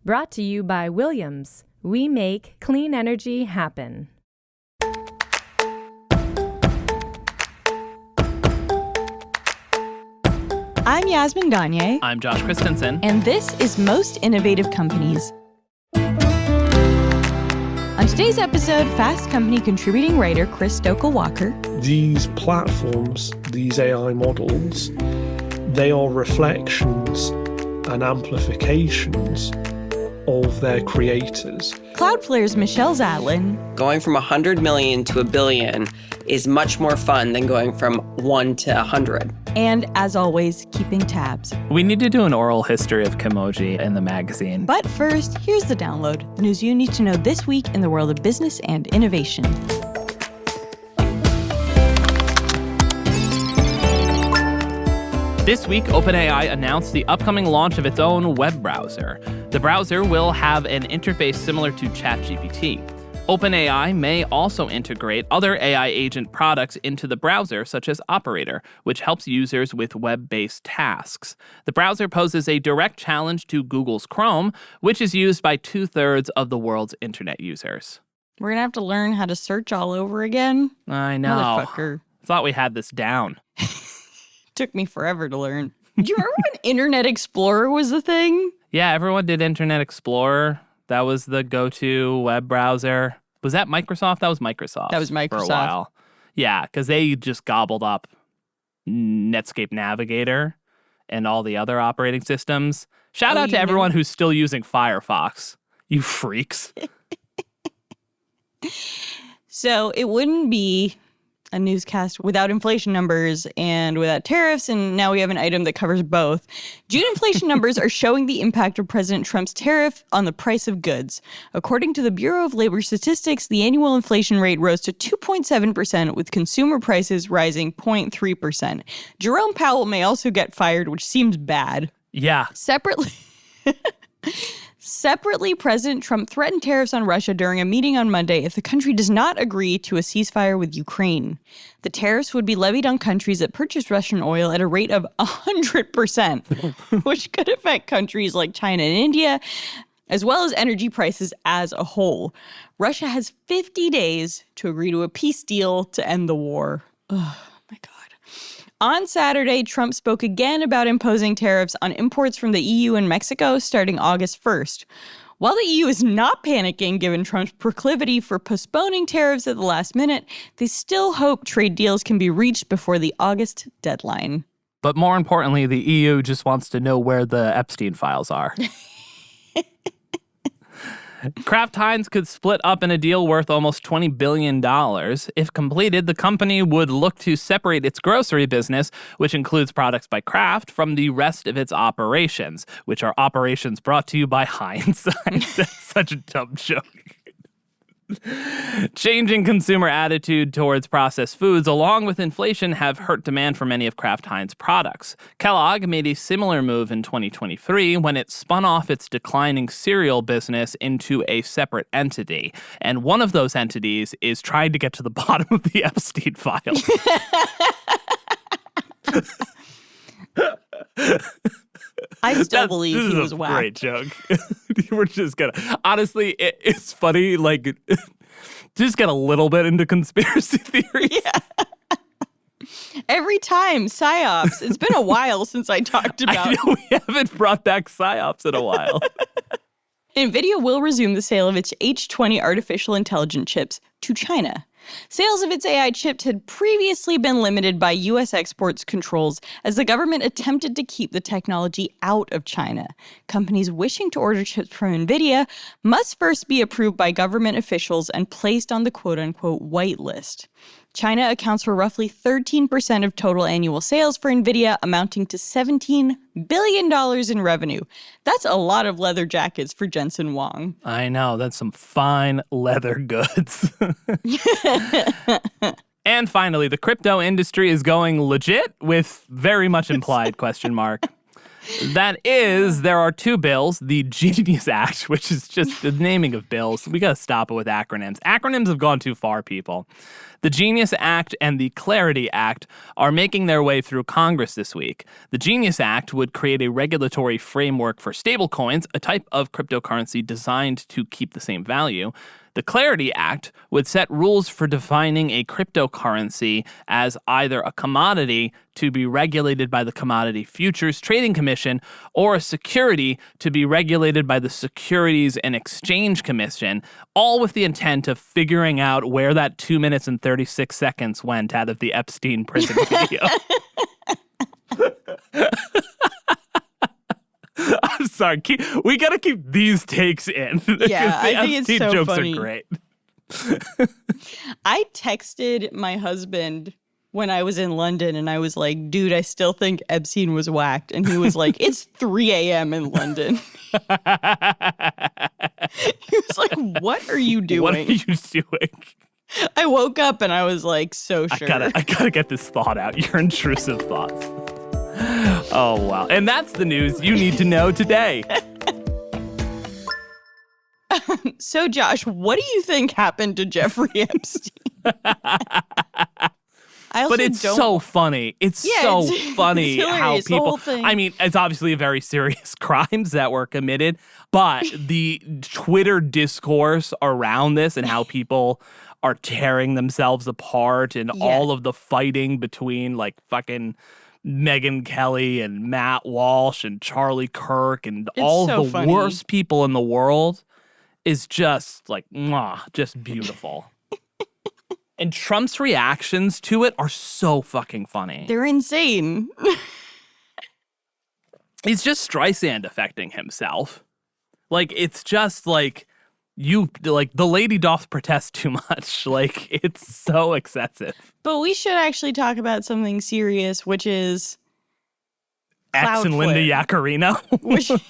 Brought to you by Williams. We make clean energy happen. I'm Yasmin Gagne. I'm Josh Christensen. And this is Most Innovative Companies. On today's episode, Fast Company contributing writer Chris Stokel-Walker. These platforms, these AI models, they are reflections and amplifications of their creators. Cloudflare's Michelle Zatlyn. Going from 100 million to a billion is much more fun than going from 1 to 100. And as always, keeping tabs. We need to do an oral history of Kimoji in the magazine. But first, here's the download. The news you need to know this week in the world of business and innovation. This week, OpenAI announced the upcoming launch of its own web browser. The browser will have an interface similar to ChatGPT. OpenAI may also integrate other AI agent products into the browser, such as Operator, which helps users with web-based tasks. The browser poses a direct challenge to Google's Chrome, which is used by 2/3 of the world's internet users. We're going to have to learn how to search all over again. I know. Motherfucker. Thought we had this down. Took me forever to learn. Do you remember when Internet Explorer was the thing? Yeah, everyone did Internet Explorer. That was the go-to web browser. Was that Microsoft? That was Microsoft. That was Microsoft. For a while. Yeah, because they just gobbled up Netscape Navigator and all the other operating systems. Shout out to everyone who's still using Firefox. You freaks. So it wouldn't be a newscast without inflation numbers and without tariffs, and now we have an item that covers both. June inflation numbers are showing the impact of President Trump's tariff on the price of goods. According to the Bureau of Labor Statistics, the annual inflation rate rose to 2.7%, with consumer prices rising 0.3%. Jerome Powell may also get fired, which seems bad. Yeah. Separately, President Trump threatened tariffs on Russia during a meeting on Monday if the country does not agree to a ceasefire with Ukraine. The tariffs would be levied on countries that purchase Russian oil at a rate of 100%, which could affect countries like China and India, as well as energy prices as a whole. Russia has 50 days to agree to a peace deal to end the war. Oh, my God. On Saturday, Trump spoke again about imposing tariffs on imports from the EU and Mexico starting August 1st. While the EU is not panicking given Trump's proclivity for postponing tariffs at the last minute, they still hope trade deals can be reached before the August deadline. But more importantly, the EU just wants to know where the Epstein files are. Kraft Heinz could split up in a deal worth almost $20 billion. If completed, the company would look to separate its grocery business, which includes products by Kraft, from the rest of its operations, which are operations brought to you by Heinz. That's such a dumb joke. Changing consumer attitude towards processed foods, along with inflation, have hurt demand for many of Kraft Heinz products. Kellogg made a similar move in 2023 when it spun off its declining cereal business into a separate entity. And one of those entities is trying to get to the bottom of the Epstein files. I still believe he was whacked. Great joke. We're just gonna honestly, it's funny. Like, just get a little bit into conspiracy theories. Yeah. Every time psyops. It's been a while since I talked about. I know we haven't brought back psyops in a while. NVIDIA will resume the sale of its H20 artificial intelligence chips to China. Sales of its AI chips had previously been limited by U.S. exports controls as the government attempted to keep the technology out of China. Companies wishing to order chips from NVIDIA must first be approved by government officials and placed on the quote-unquote whitelist. China accounts for roughly 13% of total annual sales for NVIDIA, amounting to $17 billion in revenue. That's a lot of leather jackets for Jensen Huang. I know, that's some fine leather goods. And finally, the crypto industry is going legit with very much implied question mark. That is, there are two bills, the Genius Act, which is just the naming of bills. We got to stop it with acronyms. Acronyms have gone too far, people. The Genius Act and the Clarity Act are making their way through Congress this week. The Genius Act would create a regulatory framework for stablecoins, a type of cryptocurrency designed to keep the same value. The Clarity Act would set rules for defining a cryptocurrency as either a commodity to be regulated by the Commodity Futures Trading Commission or a security to be regulated by the Securities and Exchange Commission, all with the intent of figuring out where that 2 minutes and 36 seconds went out of the Epstein prison video. I'm sorry. We got to keep these takes in. Yeah, I think Epstein it's so jokes funny. are great. I texted my husband when I was in London and I was like, dude, I still think Epstein was whacked. And he was like, it's 3 a.m. in London. He was like, what are you doing? What are you doing? I woke up and I was like, so sure. I gotta get this thought out. Your intrusive thoughts. Oh, wow. And that's the news you need to know today. So, Josh, what do you think happened to Jeffrey Epstein? But it's so funny. It's funny it's how hilarious, the people. whole thing. I mean, it's obviously very serious crimes that were committed, but the Twitter discourse around this and how people are tearing themselves apart and all of the fighting between like fucking Megyn Kelly and Matt Walsh and Charlie Kirk and all so the funny. worst people in the world is just like, just beautiful. And Trump's reactions to it are so fucking funny. They're insane. He's just Streisand affecting himself. Like, it's just like, the lady doth protest too much. Like, it's so excessive. But we should actually talk about something serious, which is X and Linda Cloudflare. Yaccarino.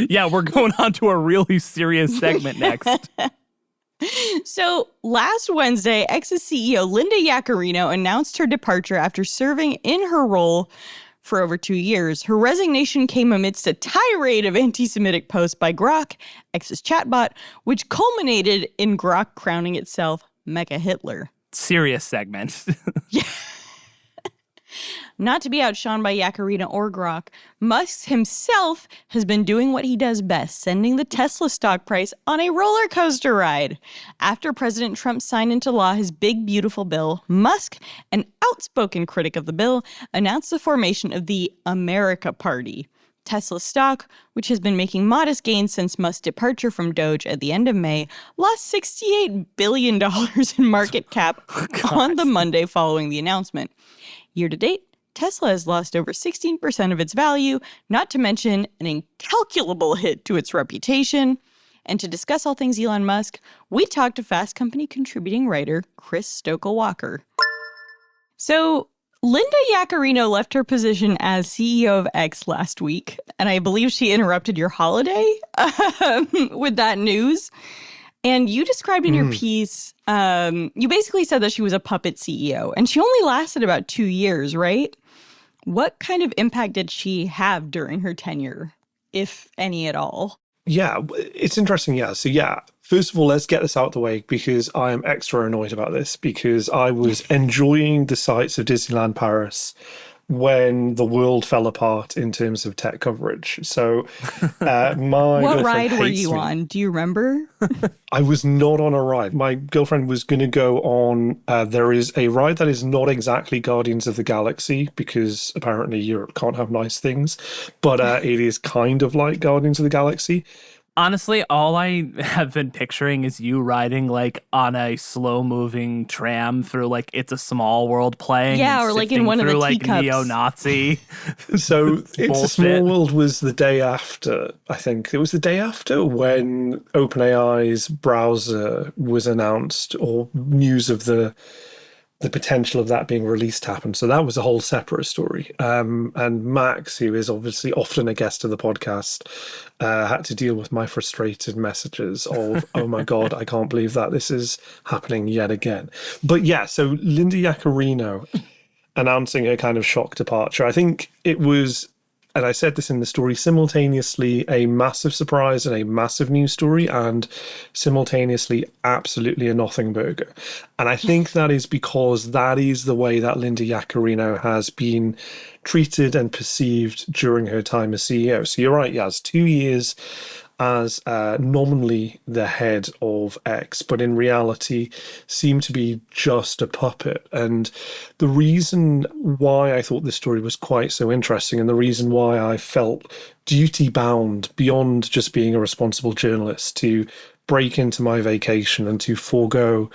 Yeah, we're going on to a really serious segment next. So last Wednesday, X's CEO Linda Yaccarino announced her departure after serving in her role for over 2 years. Her resignation came amidst a tirade of anti-Semitic posts by Grok, X's chatbot, which culminated in Grok crowning itself Mecha Hitler. Serious segment. Yeah. Not to be outshone by Yaccarino or Grok, Musk himself has been doing what he does best, sending the Tesla stock price on a roller coaster ride. After President Trump signed into law his big, beautiful bill, Musk, an outspoken critic of the bill, announced the formation of the America Party. Tesla stock, which has been making modest gains since Musk's departure from Doge at the end of May, lost $68 billion in market cap on the Monday following the announcement. Year to date, Tesla has lost over 16% of its value, not to mention an incalculable hit to its reputation. And to discuss all things Elon Musk, we talked to Fast Company contributing writer Chris Stokel-Walker. So, Linda Yaccarino left her position as CEO of X last week, and I believe she interrupted your holiday with that news. And you described in your piece, you basically said that she was a puppet CEO, and she only lasted about 2 years, right? What kind of impact did she have during her tenure, if any at all? Yeah, it's interesting. Yeah. So, first of all, let's get this out of the way because I am extra annoyed about this because I was enjoying the sights of Disneyland Paris when the world fell apart in terms of tech coverage. So what ride were you on? Do you remember? I was not on a ride. My girlfriend was going to go on, there is a ride that is not exactly Guardians of the Galaxy because apparently Europe can't have nice things, but it is kind of like Guardians of the Galaxy. Honestly, all I have been picturing is you riding like on a slow-moving tram through like It's a Small World playing. Yeah, or like in one of the like teacups. Neo-Nazi. So It's a Small bullshit. World was the day after, I think. It was the day after when OpenAI's browser was announced or news of the potential of that being released happened. So that was a whole separate story. And Max, who is obviously often a guest of the podcast, had to deal with my frustrated messages of, oh my God, I can't believe that this is happening yet again. But yeah, so Linda Yaccarino announcing her kind of shock departure. I think it was and I said this in the story, simultaneously a massive surprise and a massive news story, and simultaneously absolutely a nothing burger. And I think that is because that is the way that Linda Yaccarino has been treated and perceived during her time as CEO. So you're right, Yaz, 2 years as nominally the head of X, but in reality seemed to be just a puppet. And the reason why I thought this story was quite so interesting, and the reason why I felt duty bound beyond just being a responsible journalist to break into my vacation and to forego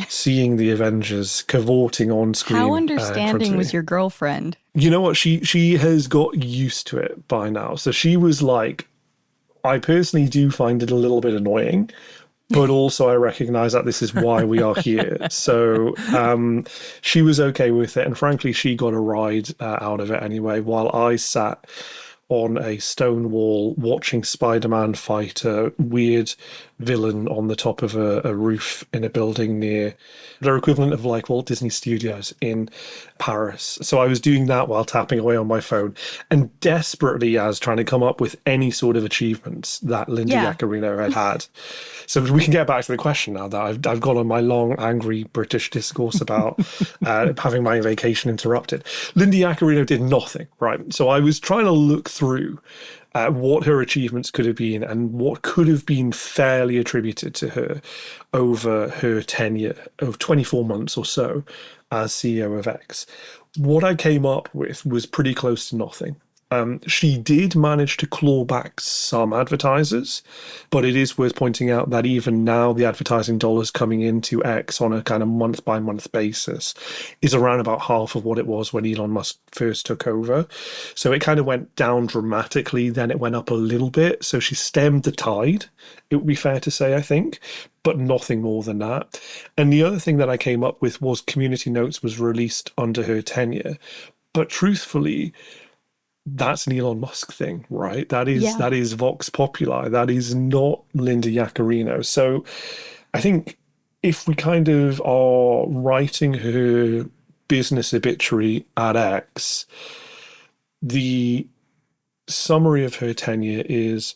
seeing the Avengers cavorting on screen. How understanding was your girlfriend? You know what? She has got used to it by now. So she was like, I personally do find it a little bit annoying, but also I recognize that this is why we are here. So she was okay with it. And frankly, she got a ride out of it anyway, while I sat on a stone wall watching Spider-Man fight a weird villain on the top of a roof in a building near their equivalent of like Walt Disney Studios in Paris. So I was doing that while tapping away on my phone and desperately as trying to come up with any sort of achievements that Linda Yaccarino had. So we can get back to the question now that I've gone on my long, angry British discourse about having my vacation interrupted. Linda Yaccarino did nothing, right? So I was trying to look through what her achievements could have been and what could have been fairly attributed to her over her tenure of 24 months or so as CEO of X. What I came up with was pretty close to nothing. She did manage to claw back some advertisers, but it is worth pointing out that even now the advertising dollars coming into X on a kind of month-by-month basis is around about half of what it was when Elon Musk first took over. So it kind of went down dramatically, then it went up a little bit. So she stemmed the tide, it would be fair to say, I think, but nothing more than that. And the other thing that I came up with was Community Notes was released under her tenure. But truthfully, that's an Elon Musk thing, right? That is Vox Populi. That is not Linda Yaccarino. So I think if we kind of are writing her business obituary at X, the summary of her tenure is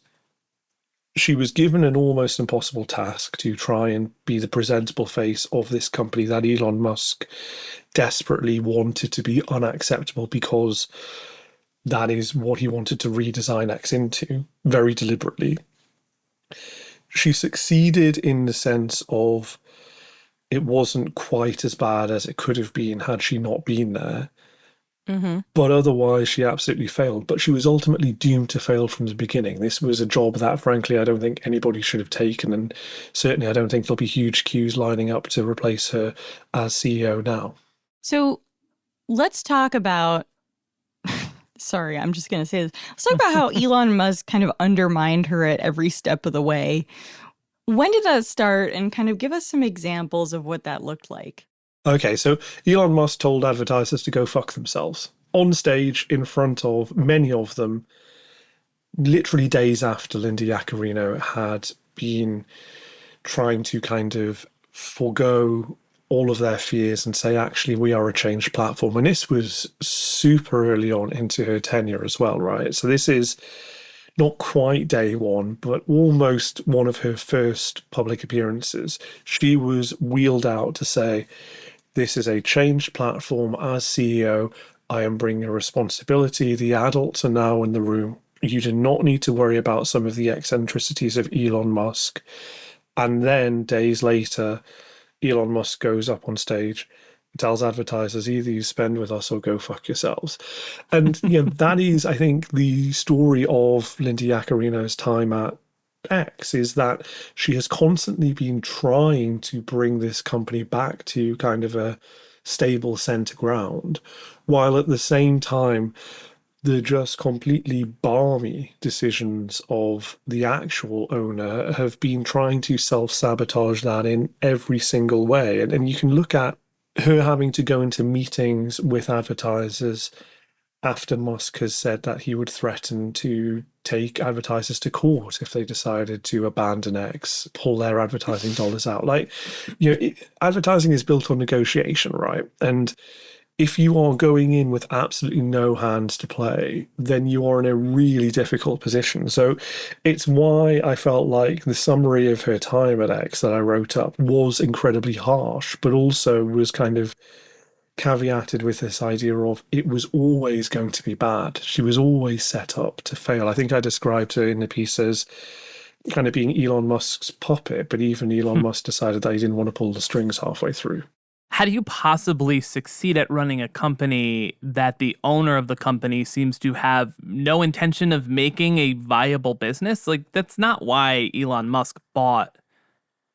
she was given an almost impossible task to try and be the presentable face of this company that Elon Musk desperately wanted to be unacceptable because that is what he wanted to redesign X into, very deliberately. She succeeded in the sense of it wasn't quite as bad as it could have been had she not been there. Mm-hmm. But otherwise, she absolutely failed. But she was ultimately doomed to fail from the beginning. This was a job that, frankly, I don't think anybody should have taken. And certainly, I don't think there'll be huge queues lining up to replace her as CEO now. So let's talk about... Sorry, I'm just going to say this. Let's talk about how Elon Musk kind of undermined her at every step of the way. When did that start? And kind of give us some examples of what that looked like. Okay, so Elon Musk told advertisers to go fuck themselves on stage in front of many of them, literally days after Linda Yaccarino had been trying to kind of forego all of their fears and say, actually, we are a changed platform. And this was super early on into her tenure as well, right? So this is not quite day one, but almost one of her first public appearances. She was wheeled out to say, this is a changed platform. As CEO, I am bringing a responsibility. The adults are now in the room. You do not need to worry about some of the eccentricities of Elon Musk. And then days later, Elon Musk goes up on stage, tells advertisers, either you spend with us or go fuck yourselves. And that is, I think, the story of Linda Yaccarino's time at X, is that she has constantly been trying to bring this company back to kind of a stable center ground, while at the same time the just completely balmy decisions of the actual owner have been trying to self-sabotage that in every single way. And you can look at her having to go into meetings with advertisers after Musk has said that he would threaten to take advertisers to court if they decided to abandon X, pull their advertising dollars out. Like, advertising is built on negotiation, right? And if you are going in with absolutely no hands to play, then you are in a really difficult position. So it's why I felt like the summary of her time at X that I wrote up was incredibly harsh, but also was kind of caveated with this idea of it was always going to be bad. She was always set up to fail. I think I described her in the piece as kind of being Elon Musk's puppet, but even Elon Musk decided that he didn't want to pull the strings halfway through. How do you possibly succeed at running a company that the owner of the company seems to have no intention of making a viable business? Like, that's not why Elon Musk bought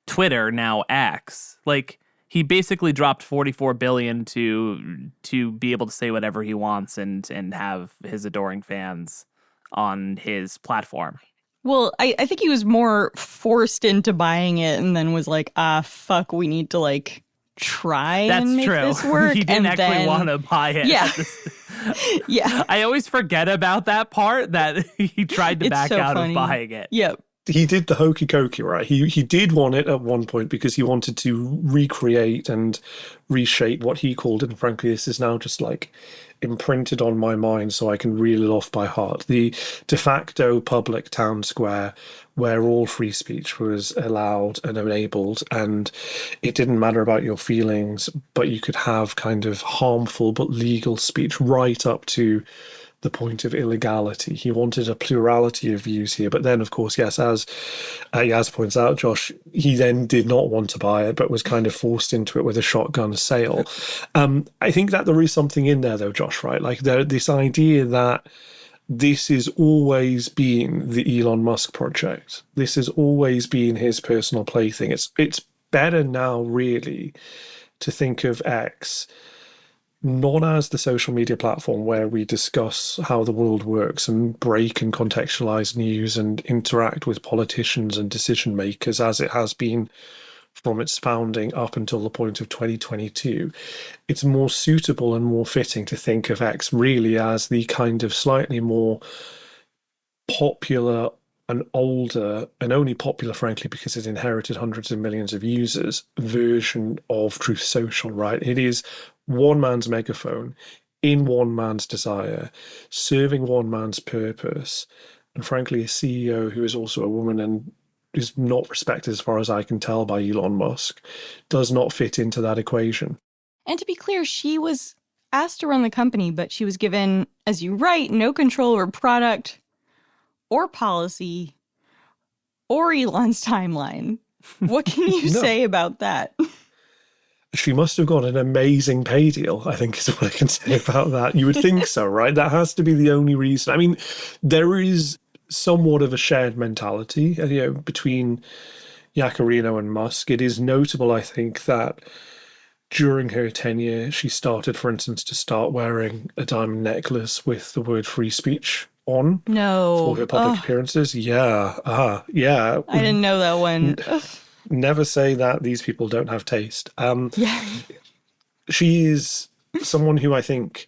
Twitter, now X. Like, he basically dropped $44 billion to be able to say whatever he wants and have his adoring fans on his platform. Well, I think he was more forced into buying it and then was like, fuck, we need to like try and make this work. He didn't actually want to buy it. Yeah. Yeah. I always forget about that part, that he tried to back out of buying it. Yep. He did the hokey cokey, right? He did want it at one point because he wanted to recreate and reshape what he called it. And frankly, this is now just like imprinted on my mind so I can reel it off by heart. The de facto public town square where all free speech was allowed and enabled, and it didn't matter about your feelings, but you could have kind of harmful but legal speech right up to the point of illegality. He wanted a plurality of views here. But then, of course, yes, as Yaz points out, Josh, he then did not want to buy it, but was kind of forced into it with a shotgun sale. I think that there is something in there, though, Josh, right? Like this idea that this has always been the Elon Musk project. This has always been his personal plaything. It's better now, really, to think of X not as the social media platform where we discuss how the world works and break and contextualize news and interact with politicians and decision makers as it has been from its founding up until the point of 2022. It's more suitable and more fitting to think of X really as the kind of slightly more popular and older, and only popular, frankly, because it inherited hundreds of millions of users, version of Truth Social, right? It is one man's megaphone in one man's desire, serving one man's purpose. And frankly, a CEO who is also a woman and is not respected, as far as I can tell, by Elon Musk, does not fit into that equation. And to be clear, she was asked to run the company, but she was given, as you write, no control over product or policy or Elon's timeline. What can you say about that? She must have got an amazing pay deal, I think is what I can say about that. You would think so, right? That has to be the only reason. I mean, there is somewhat of a shared mentality, between Yaccarino and Musk. It is notable, I think, that during her tenure, she started, for instance, to start wearing a diamond necklace with the word free speech on for her public appearances. Yeah. I didn't know that one. Never say that these people don't have taste. She is someone who I think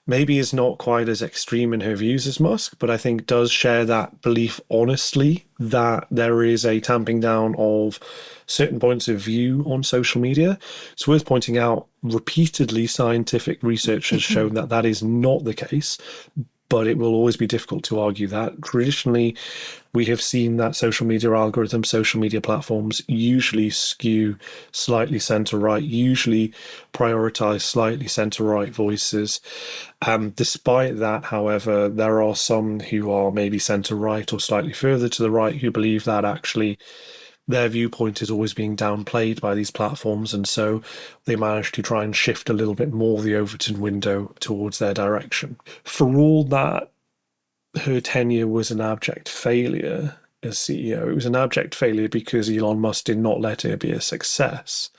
maybe is not quite as extreme in her views as Musk, but I think does share that belief honestly that there is a tamping down of certain points of view on social media. It's worth pointing out repeatedly scientific research has shown that that is not the case, but it will always be difficult to argue that. Traditionally, we have seen that social media algorithms, social media platforms usually skew slightly center-right, usually prioritize slightly center-right voices. Despite that, however, there are some who are maybe center-right or slightly further to the right who believe that actually their viewpoint is always being downplayed by these platforms, and so they manage to try and shift a little bit more the Overton window towards their direction. For all that her tenure was an abject failure as CEO, it was an abject failure because Elon Musk did not let her be a success.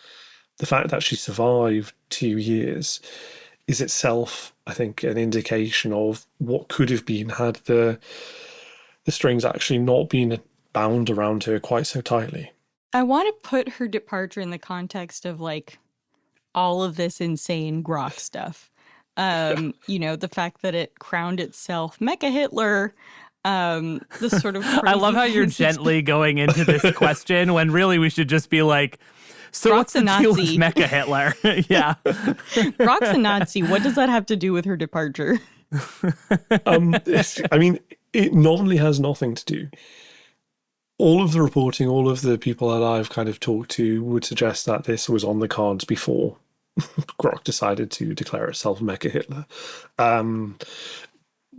The fact that she survived 2 years is itself, I think, an indication of what could have been had the strings actually not been bound around her quite so tightly. I want to put her departure in the context of like all of this insane grok stuff. The fact that it crowned itself Mecha Hitler, the sort of I love how you're gently going into this question when really we should just be like, So what's Grok's a the deal with Nazi. Mecha Hitler? Yeah. Grok's a Nazi. What does that have to do with her departure? I mean, it normally has nothing to do. All of the reporting, all of the people that I've kind of talked to would suggest that this was on the cards before Grok decided to declare itself Mecha Hitler.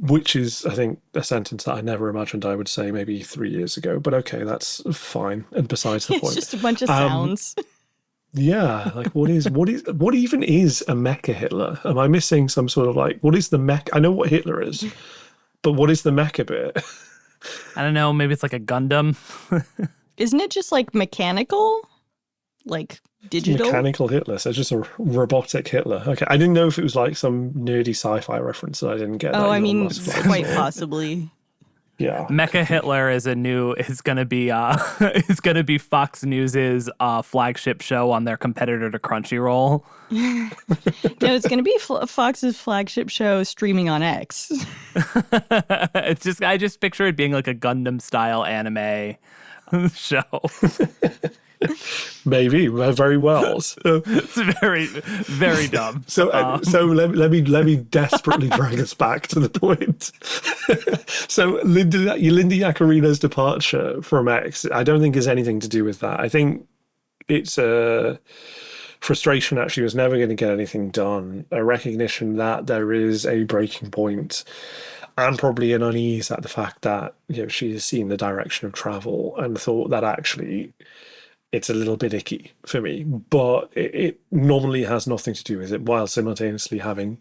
Which is, I think, a sentence that I never imagined I would say maybe 3 years ago. But okay, that's fine. And besides the It's point. just a bunch of sounds. Yeah, like what even is a Mecha Hitler? Am I missing some sort of like, what is the mech? I know what Hitler is, but what is the mecha bit? I don't know. Maybe it's like a Gundam. Isn't it just like mechanical? Like digital? Mechanical Hitler, so it's just a robotic Hitler. Okay, I didn't know if it was like some nerdy sci-fi reference that I didn't get. Oh, that I Elon mean, Musk likes, quite or- possibly. Yeah. Mecha Hitler is gonna be is gonna be Fox News's flagship show on their competitor to Crunchyroll. No, it's going to be Fox's flagship show streaming on X. I just picture it being like a Gundam style anime show. Maybe, very well. So, It's very, very dumb. so let me desperately drag us back to the point. So Linda Yaccarino's departure from X, I don't think has anything to do with that. I think it's a frustration. Actually, was never going to get anything done. A recognition that there is a breaking point, and probably an unease at the fact that she has seen the direction of travel and thought that actually it's a little bit icky for me, but it normally has nothing to do with it, while simultaneously having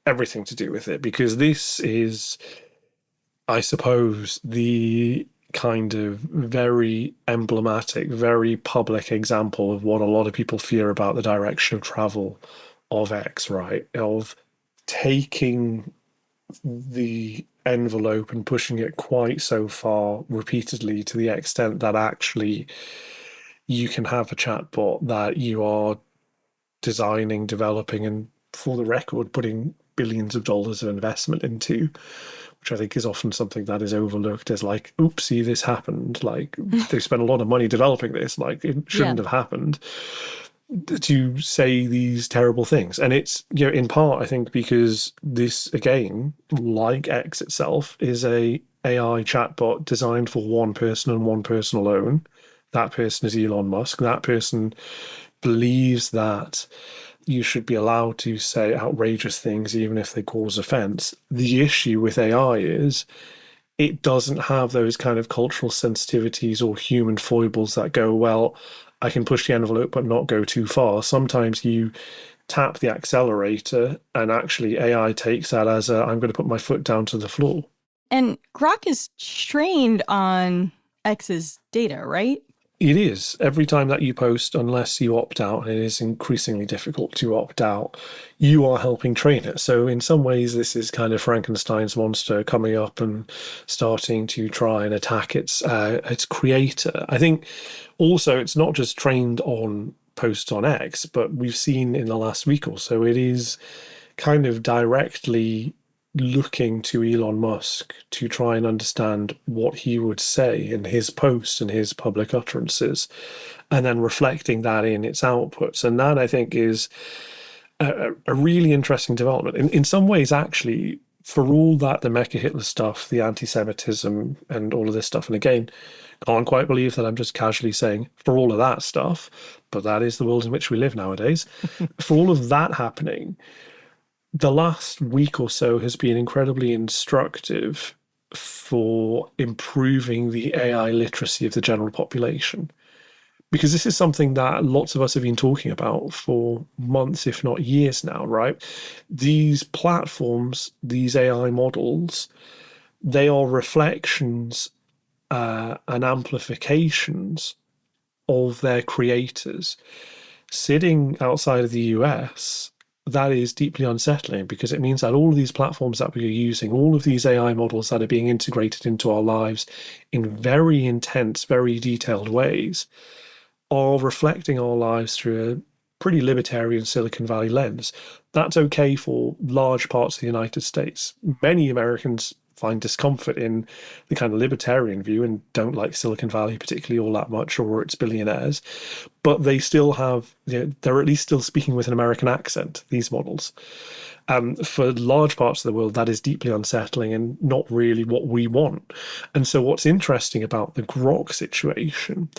everything to do with it, because this is, I suppose, the kind of very emblematic, very public example of what a lot of people fear about the direction of travel of X, right? Of taking the envelope and pushing it quite so far repeatedly to the extent that actually you can have a chatbot that you are designing, developing, and for the record, putting billions of dollars of investment into, which I think is often something that is overlooked as like, oopsie, this happened. Like, they spent a lot of money developing this. Like, it shouldn't have happened. To say these terrible things. And it's, in part, I think, because this, again, like X itself, is a AI chatbot designed for one person and one person alone. That person is Elon Musk. That person believes that you should be allowed to say outrageous things even if they cause offense. The issue with AI is it doesn't have those kind of cultural sensitivities or human foibles that go, well, I can push the envelope but not go too far. Sometimes you tap the accelerator and actually AI takes that as I'm going to put my foot down to the floor. And Grok is trained on X's data, right? It is. Every time that you post, unless you opt out, and it is increasingly difficult to opt out, you are helping train it. So in some ways, this is kind of Frankenstein's monster coming up and starting to try and attack its creator. I think also it's not just trained on posts on X, but we've seen in the last week or so, it is kind of directly looking to Elon Musk to try and understand what he would say in his posts and his public utterances, and then reflecting that in its outputs. And that, I think, is a really interesting development. In some ways, actually, for all that the Mecha Hitler stuff, the anti-Semitism and all of this stuff, and again, can't quite believe that I'm just casually saying for all of that stuff, but that is the world in which we live nowadays. For all of that happening, the last week or so has been incredibly instructive for improving the AI literacy of the general population. Because this is something that lots of us have been talking about for months, if not years now, right? These platforms, these AI models, they are reflections and amplifications of their creators. Sitting outside of the US, that is deeply unsettling, because it means that all of these platforms that we are using, all of these AI models that are being integrated into our lives in very intense, very detailed ways, are reflecting our lives through a pretty libertarian Silicon Valley lens. That's okay for large parts of the United States. Many Americans find discomfort in the kind of libertarian view and don't like Silicon Valley particularly all that much or its billionaires, but they still have, they're at least still speaking with an American accent, these models. For large parts of the world, that is deeply unsettling and not really what we want. And so what's interesting about the Grok situation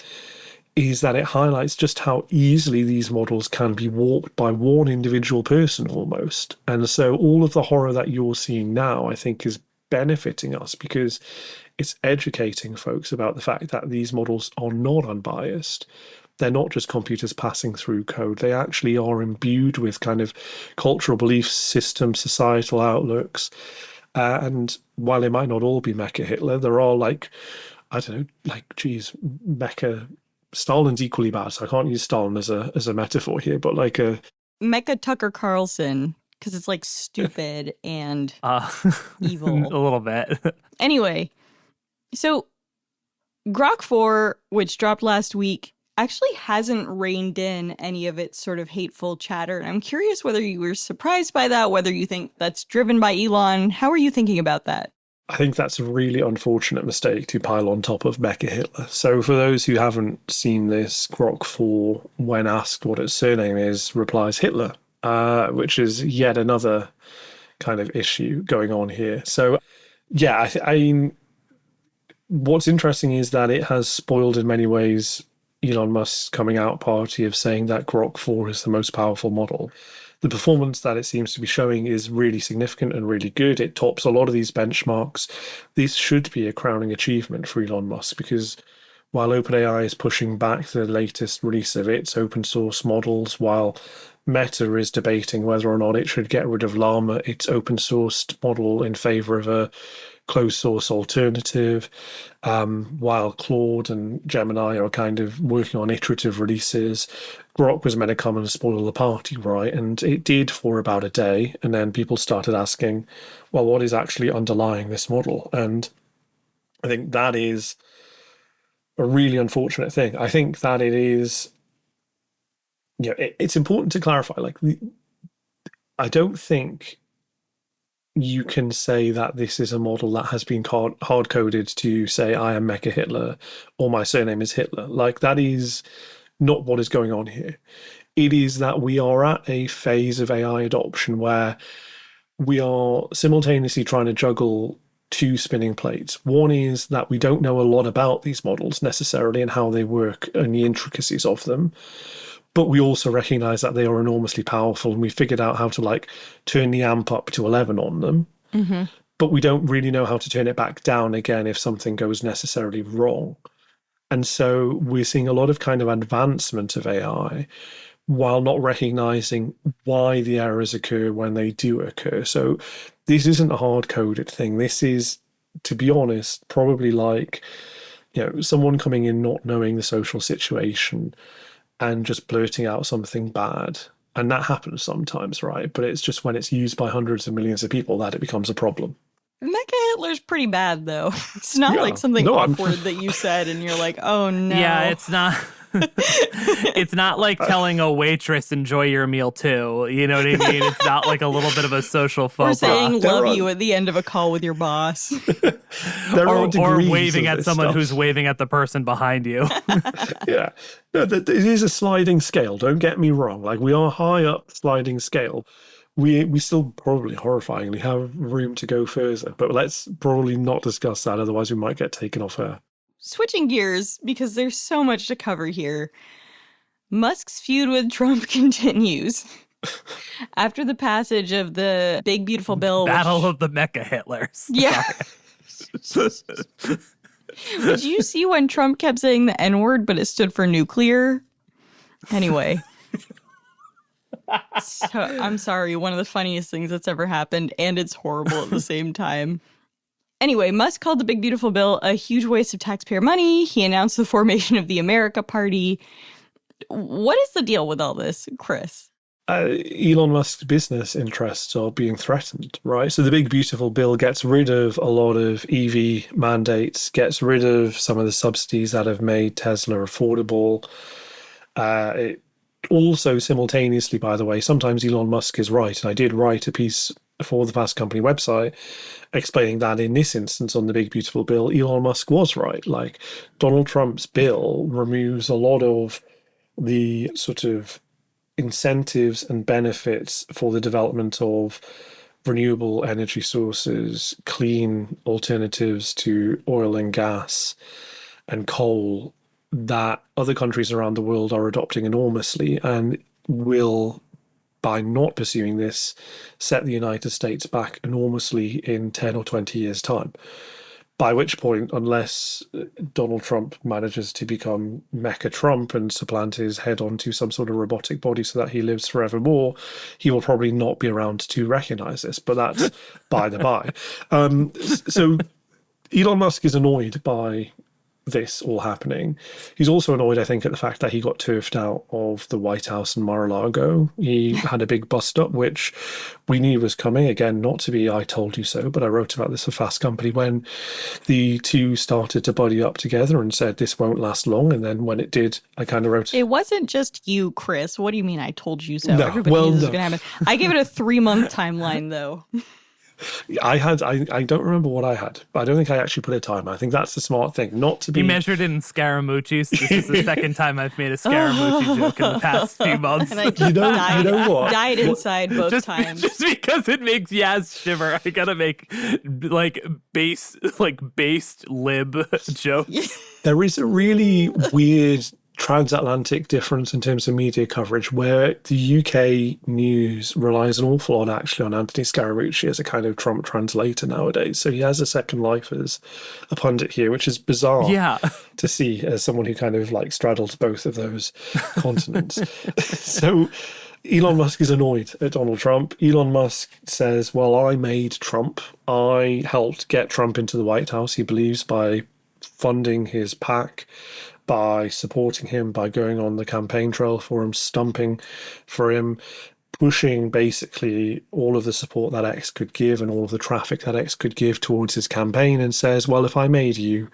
is that it highlights just how easily these models can be warped by one individual person almost. And so all of the horror that you're seeing now, I think, is benefiting us because it's educating folks about the fact that these models are not unbiased. They're not just computers passing through code. They actually are imbued with kind of cultural belief systems, societal outlooks. And while they might not all be Mecha Hitler, there are Mecha Stalin's equally bad, so I can't use Stalin as a metaphor here, but like a Mecha Tucker Carlson, because it's like stupid and evil. A little bit. Anyway, so Grok 4, which dropped last week, actually hasn't reined in any of its sort of hateful chatter. And I'm curious whether you were surprised by that, whether you think that's driven by Elon. How are you thinking about that? I think that's a really unfortunate mistake to pile on top of Mecha Hitler. So for those who haven't seen this, Grok 4, when asked what its surname is, replies Hitler, which is yet another kind of issue going on here. So yeah, I mean, what's interesting is that it has spoiled in many ways Elon Musk's coming out party of saying that Grok 4 is the most powerful model. The performance that it seems to be showing is really significant and really good. It tops a lot of these benchmarks. This should be a crowning achievement for Elon Musk because while OpenAI is pushing back the latest release of its open source models, while Meta is debating whether or not it should get rid of Llama, its open sourced model, in favor of a closed source alternative, while Claude and Gemini are kind of working on iterative releases, Grok was meant to come and spoil the party, right? And it did for about a day. And then people started asking, well, what is actually underlying this model? And I think that is a really unfortunate thing. I think that it is, it's important to clarify, like, I don't think you can say that this is a model that has been hard-coded to say, I am Mecha Hitler or my surname is Hitler. Like, that is not what is going on here. It is that we are at a phase of AI adoption where we are simultaneously trying to juggle two spinning plates. One is that we don't know a lot about these models necessarily and how they work and the intricacies of them. But we also recognize that they are enormously powerful and we figured out how to like turn the amp up to 11 on them. Mm-hmm. But we don't really know how to turn it back down again if something goes necessarily wrong. And so we're seeing a lot of kind of advancement of AI while not recognizing why the errors occur when they do occur. So this isn't a hard-coded thing. This is, to be honest, probably like, someone coming in not knowing the social situation and just blurting out something bad. And that happens sometimes, right? But it's just when it's used by hundreds of millions of people that it becomes a problem. Mecha Hitler's pretty bad, though. It's not like something awkward that you said and you're like, oh, no. Yeah, it's not. It's not like telling a waitress, enjoy your meal, too. You know what I mean? It's not like a little bit of a social faux pas. Or saying love you at the end of a call with your boss. or waving at someone who's waving at the person behind you. Yeah. No, it is a sliding scale. Don't get me wrong. Like, we are high up the sliding scale. We still probably horrifyingly have room to go further, but let's probably not discuss that. Otherwise, we might get taken off air. Switching gears, because there's so much to cover here. Musk's feud with Trump continues. After the passage of the big, beautiful bill. Battle of the Mecha Hitlers. Yeah. Did you see when Trump kept saying the N-word, but it stood for nuclear? Anyway. So, I'm sorry, one of the funniest things that's ever happened, and it's horrible at the same time. Anyway, Musk called the big, beautiful bill a huge waste of taxpayer money. He announced the formation of the America Party. What is the deal with all this, Chris? Elon Musk's business interests are being threatened, right? So the big, beautiful bill gets rid of a lot of EV mandates, gets rid of some of the subsidies that have made Tesla affordable. It also simultaneously, by the way, sometimes Elon Musk is right. And I did write a piece for the Fast Company website, explaining that in this instance on the Big Beautiful Bill, Elon Musk was right. Like, Donald Trump's bill removes a lot of the sort of incentives and benefits for the development of renewable energy sources, clean alternatives to oil and gas and coal that other countries around the world are adopting enormously, and will, by not pursuing this, set the United States back enormously in 10 or 20 years' time. By which point, unless Donald Trump manages to become Mecha Trump and supplant his head onto some sort of robotic body so that he lives forevermore, he will probably not be around to recognize this. But that's by the by. So Elon Musk is annoyed by this all happening. He's also annoyed, I think, at the fact that he got turfed out of the White House in Mar-a-Lago. He had a big bust-up, which we knew was coming. Again, not to be I told you so, but I wrote about this for Fast Company when the two started to buddy up together and said this won't last long. And then when it did, I kind of wrote... It wasn't just you, Chris. What do you mean I told you so? No, Everybody knew this was going to happen. I gave it a 3-month timeline, though. I don't remember what I had, but I don't think I actually put a timer. I think that's the smart thing, not to be... You measured it in Scaramucci's. This is the second time I've made a Scaramucci joke in the past few months. And I just you know what? died inside both times. Just because it makes Yaz shiver, I gotta make based lib jokes. There is a really weird transatlantic difference in terms of media coverage where the UK news relies an awful lot actually on Anthony Scaramucci as a kind of Trump translator nowadays. So he has a second life as a pundit here, which is bizarre to see as someone who kind of like straddles both of those continents. So Elon Musk is annoyed at Donald Trump. Elon Musk says, well, I made Trump. I helped get Trump into the White House, he believes, by funding his PAC, by supporting him, by going on the campaign trail for him, stumping for him, pushing basically all of the support that X could give and all of the traffic that X could give towards his campaign, and says, well, if I made you,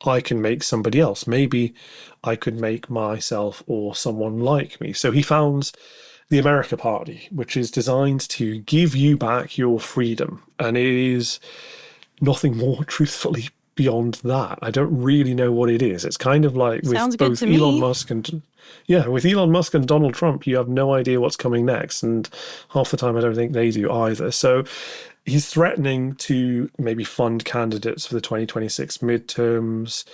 I can make somebody else. Maybe I could make myself or someone like me. So he founds the America Party, which is designed to give you back your freedom. And it is nothing more, truthfully, beyond that. I don't really know what it is. It's kind of like with both Elon Musk and with Elon Musk and Donald Trump, you have no idea what's coming next, and half the time I don't think they do either. So he's threatening to maybe fund candidates for the 2026 midterms.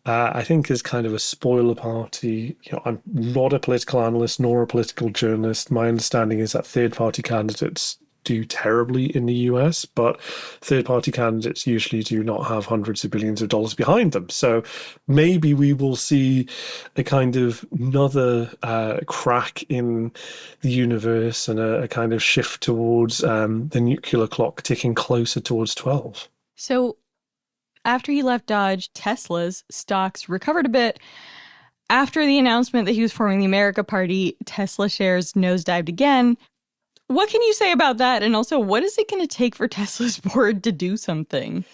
I think is kind of a spoiler party. I'm not a political analyst nor a political journalist. My understanding is that third-party candidates do terribly in the US, but third-party candidates usually do not have hundreds of billions of dollars behind them. So maybe we will see a kind of another crack in the universe and a kind of shift towards the nuclear clock ticking closer towards 12. So after he left Dodge, Tesla's stocks recovered a bit. After the announcement that he was forming the America Party, Tesla shares nosedived again. What can you say about that? And also, what is it going to take for Tesla's board to do something?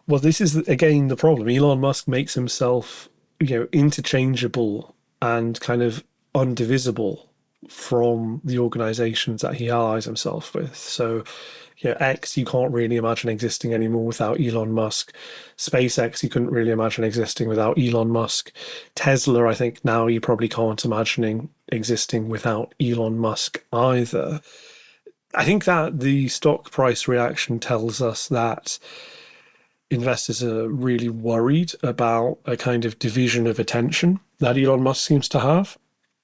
Well, this is, again, the problem. Elon Musk makes himself, interchangeable and kind of undivisible from the organizations that he allies himself with. So, X, you can't really imagine existing anymore without Elon Musk. SpaceX, you couldn't really imagine existing without Elon Musk. Tesla, I think now you probably can't imagine existing without Elon Musk either. I think that the stock price reaction tells us that investors are really worried about a kind of division of attention that Elon Musk seems to have.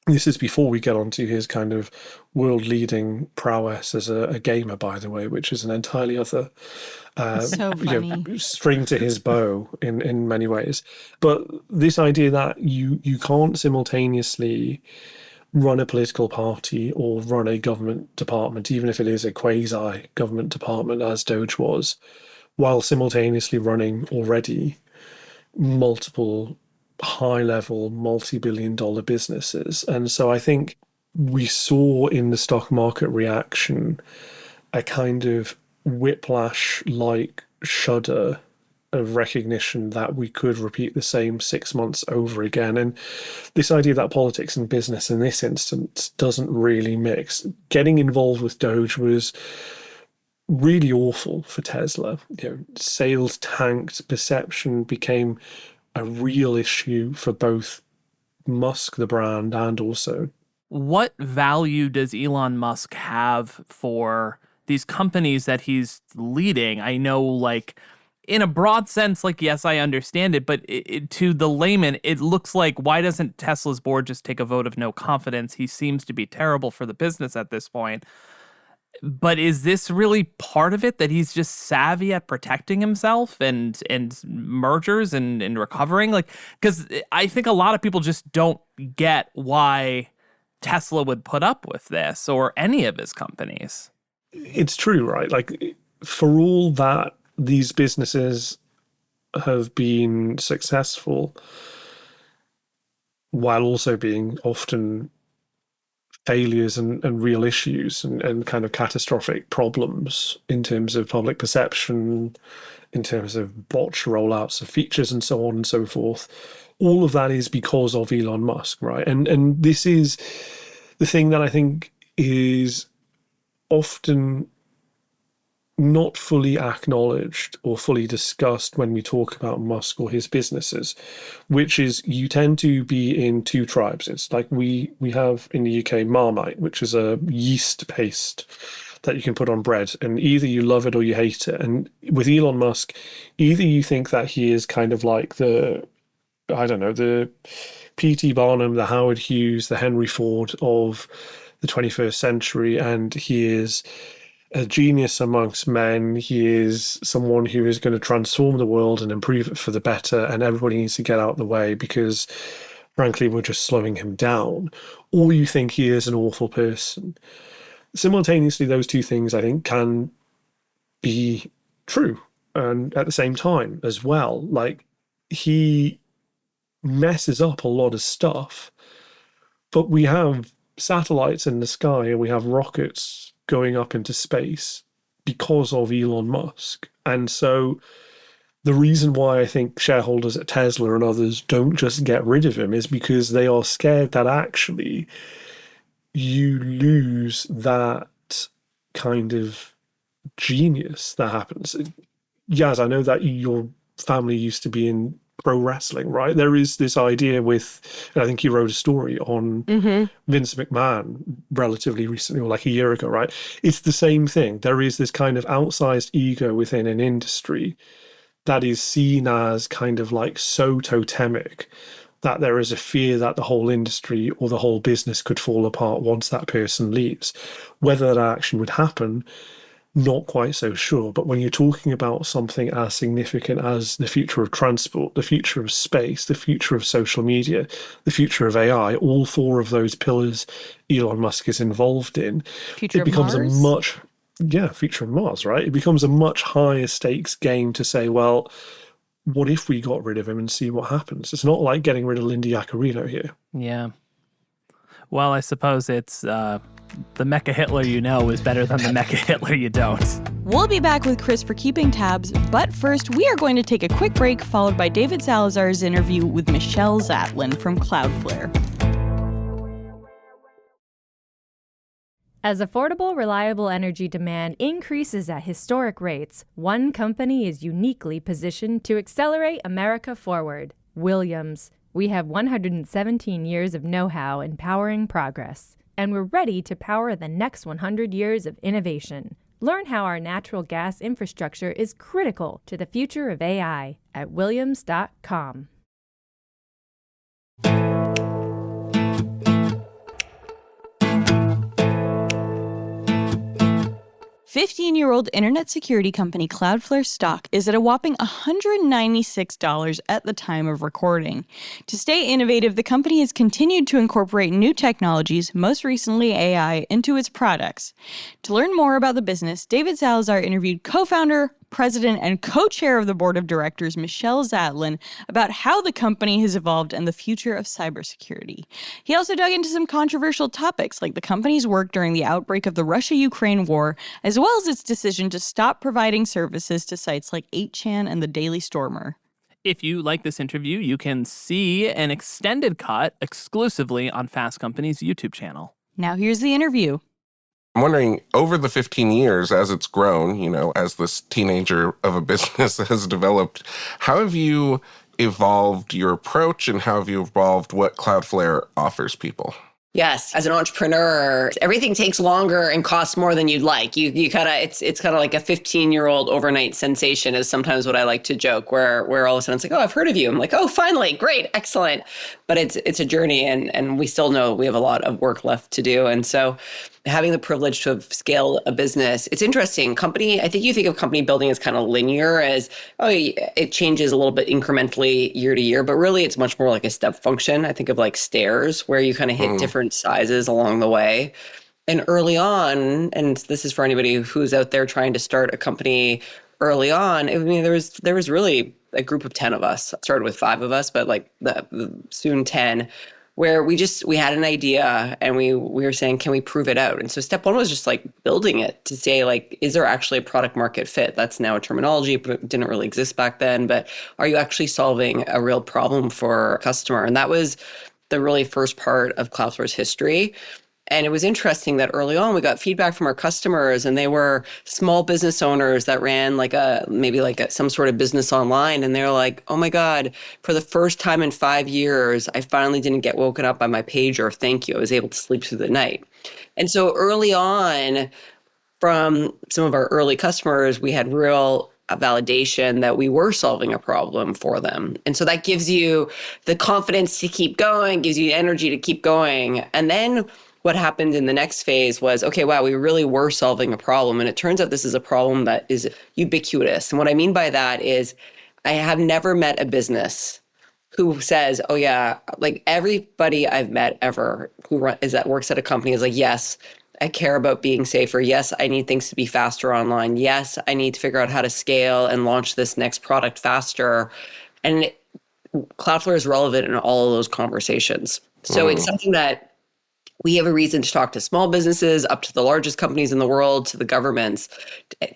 This is before we get onto his kind of world-leading prowess as a gamer, by the way, which is an entirely other string to his bow in many ways. But this idea that you can't simultaneously run a political party or run a government department, even if it is a quasi-government department, as Doge was, while simultaneously running already multiple high-level, multi-billion-dollar businesses. And so I think we saw in the stock market reaction a kind of whiplash-like shudder of recognition that we could repeat the same 6 months over again. And this idea that politics and business in this instance doesn't really mix. Getting involved with Doge was really awful for Tesla. Sales tanked, perception became a real issue for both Musk, the brand, and also. What value does Elon Musk have for these companies that he's leading? I know, like, in a broad sense, like, yes, I understand it, but to the layman, it looks like, why doesn't Tesla's board just take a vote of no confidence? He seems to be terrible for the business at this point. But is this really part of it, that he's just savvy at protecting himself and mergers and recovering? Like, because I think a lot of people just don't get why Tesla would put up with this, or any of his companies. It's true, right? Like, for all that these businesses have been successful, while also being often failures and real issues and kind of catastrophic problems in terms of public perception, in terms of botched rollouts of features and so on and so forth, all of that is because of Elon Musk, right? And this is the thing that I think is often not fully acknowledged or fully discussed when we talk about Musk or his businesses, which is you tend to be in two tribes. It's like we have in the UK Marmite, which is a yeast paste that you can put on bread, and either you love it or you hate it. And with Elon Musk, either you think that he is kind of like the P.T. Barnum, the Howard Hughes, the Henry Ford of the 21st century, and he is a genius amongst men. He is someone who is going to transform the world and improve it for the better, and everybody needs to get out of the way because, frankly, we're just slowing him down. Or you think he is an awful person. Simultaneously, those two things, I think, can be true and at the same time as well. Like, he messes up a lot of stuff, but we have satellites in the sky and we have rockets going up into space because of Elon Musk. And so the reason why I think shareholders at Tesla and others don't just get rid of him is because they are scared that actually you lose that kind of genius that happens. Yaz, I know that your family used to be in pro wrestling, right? There is this idea with, and I think you wrote a story on Vince McMahon relatively recently, or like a year ago, right? It's the same thing. There is this kind of outsized ego within an industry that is seen as kind of like so totemic that there is a fear that the whole industry or the whole business could fall apart once that person leaves. Whether that action would happen, not quite so sure. But when you're talking about something as significant as the future of transport, the future of space, the future of social media, the future of AI, all four of those pillars Elon Musk is involved in, Future it becomes of Mars? a much, future of Mars, right? It becomes a much higher stakes game to say, well, what if we got rid of him and see what happens? It's not like getting rid of Linda Yaccarino here. Yeah. Well, I suppose it's the Mecha Hitler you know is better than the Mecha Hitler you don't. We'll be back with Chris for keeping tabs, but first we are going to take a quick break, followed by David Salazar's interview with Michelle Zatlyn from Cloudflare. As affordable, reliable energy demand increases at historic rates, one company is uniquely positioned to accelerate America forward. Williams. We have 117 years of know-how in powering progress, and we're ready to power the next 100 years of innovation. Learn how our natural gas infrastructure is critical to the future of AI at williams.com. 15-year-old internet security company Cloudflare stock is at a whopping $196 at the time of recording. To stay innovative, the company has continued to incorporate new technologies, most recently AI, into its products. To learn more about the business, David Salazar interviewed co-founder, president, and co-chair of the board of directors, Michelle Zatlyn, about how the company has evolved and the future of cybersecurity. He also dug into some controversial topics like the company's work during the outbreak of the Russia-Ukraine war, as well as its decision to stop providing services to sites like 8chan and the Daily Stormer. If you like this interview, you can see an extended cut exclusively on Fast Company's YouTube channel. Now here's the interview. I'm wondering, over the 15 years as it's grown, as this teenager of a business has developed, how have you evolved your approach and how have you evolved what Cloudflare offers people? Yes, as an entrepreneur, everything takes longer and costs more than you'd like. You kind of it's kind of like a 15-year-old overnight sensation is sometimes what I like to joke, where all of a sudden it's like, oh, I've heard of you. I'm like, oh, finally, great, excellent. But it's a journey, and we still know we have a lot of work left to do. And so having the privilege to have scaled a business, it's interesting. I think you think of company building as kind of linear, as, oh, it changes a little bit incrementally year to year, but really it's much more like a step function. I think of like stairs where you kind of hit different sizes along the way. And early on, and this is for anybody who's out there trying to start a company early on, I mean, there was really a group of 10 of us. It started with 5 of us, but like soon 10, where we had an idea and we were saying, can we prove it out? And so step 1 was just like building it to say, like, is there actually a product market fit? That's now a terminology, but didn't really exist back then. But are you actually solving a real problem for a customer? And that was the really first part of Cloudflare's history. And it was interesting that early on we got feedback from our customers, and they were small business owners that ran some sort of business online. And they're like, oh my God, for the first time in 5 years, I finally didn't get woken up by my pager. Thank you. I was able to sleep through the night. And so early on, from some of our early customers, we had real validation that we were solving a problem for them. And so that gives you the confidence to keep going, gives you energy to keep going. And then what happened in the next phase was, okay, wow, we really were solving a problem. And it turns out this is a problem that is ubiquitous. And what I mean by that is I have never met a business who says, oh yeah, like everybody I've met ever that works at a company is like, yes, I care about being safer. Yes, I need things to be faster online. Yes, I need to figure out how to scale and launch this next product faster. And Cloudflare is relevant in all of those conversations. So it's something that we have a reason to talk to small businesses, up to the largest companies in the world, to the governments,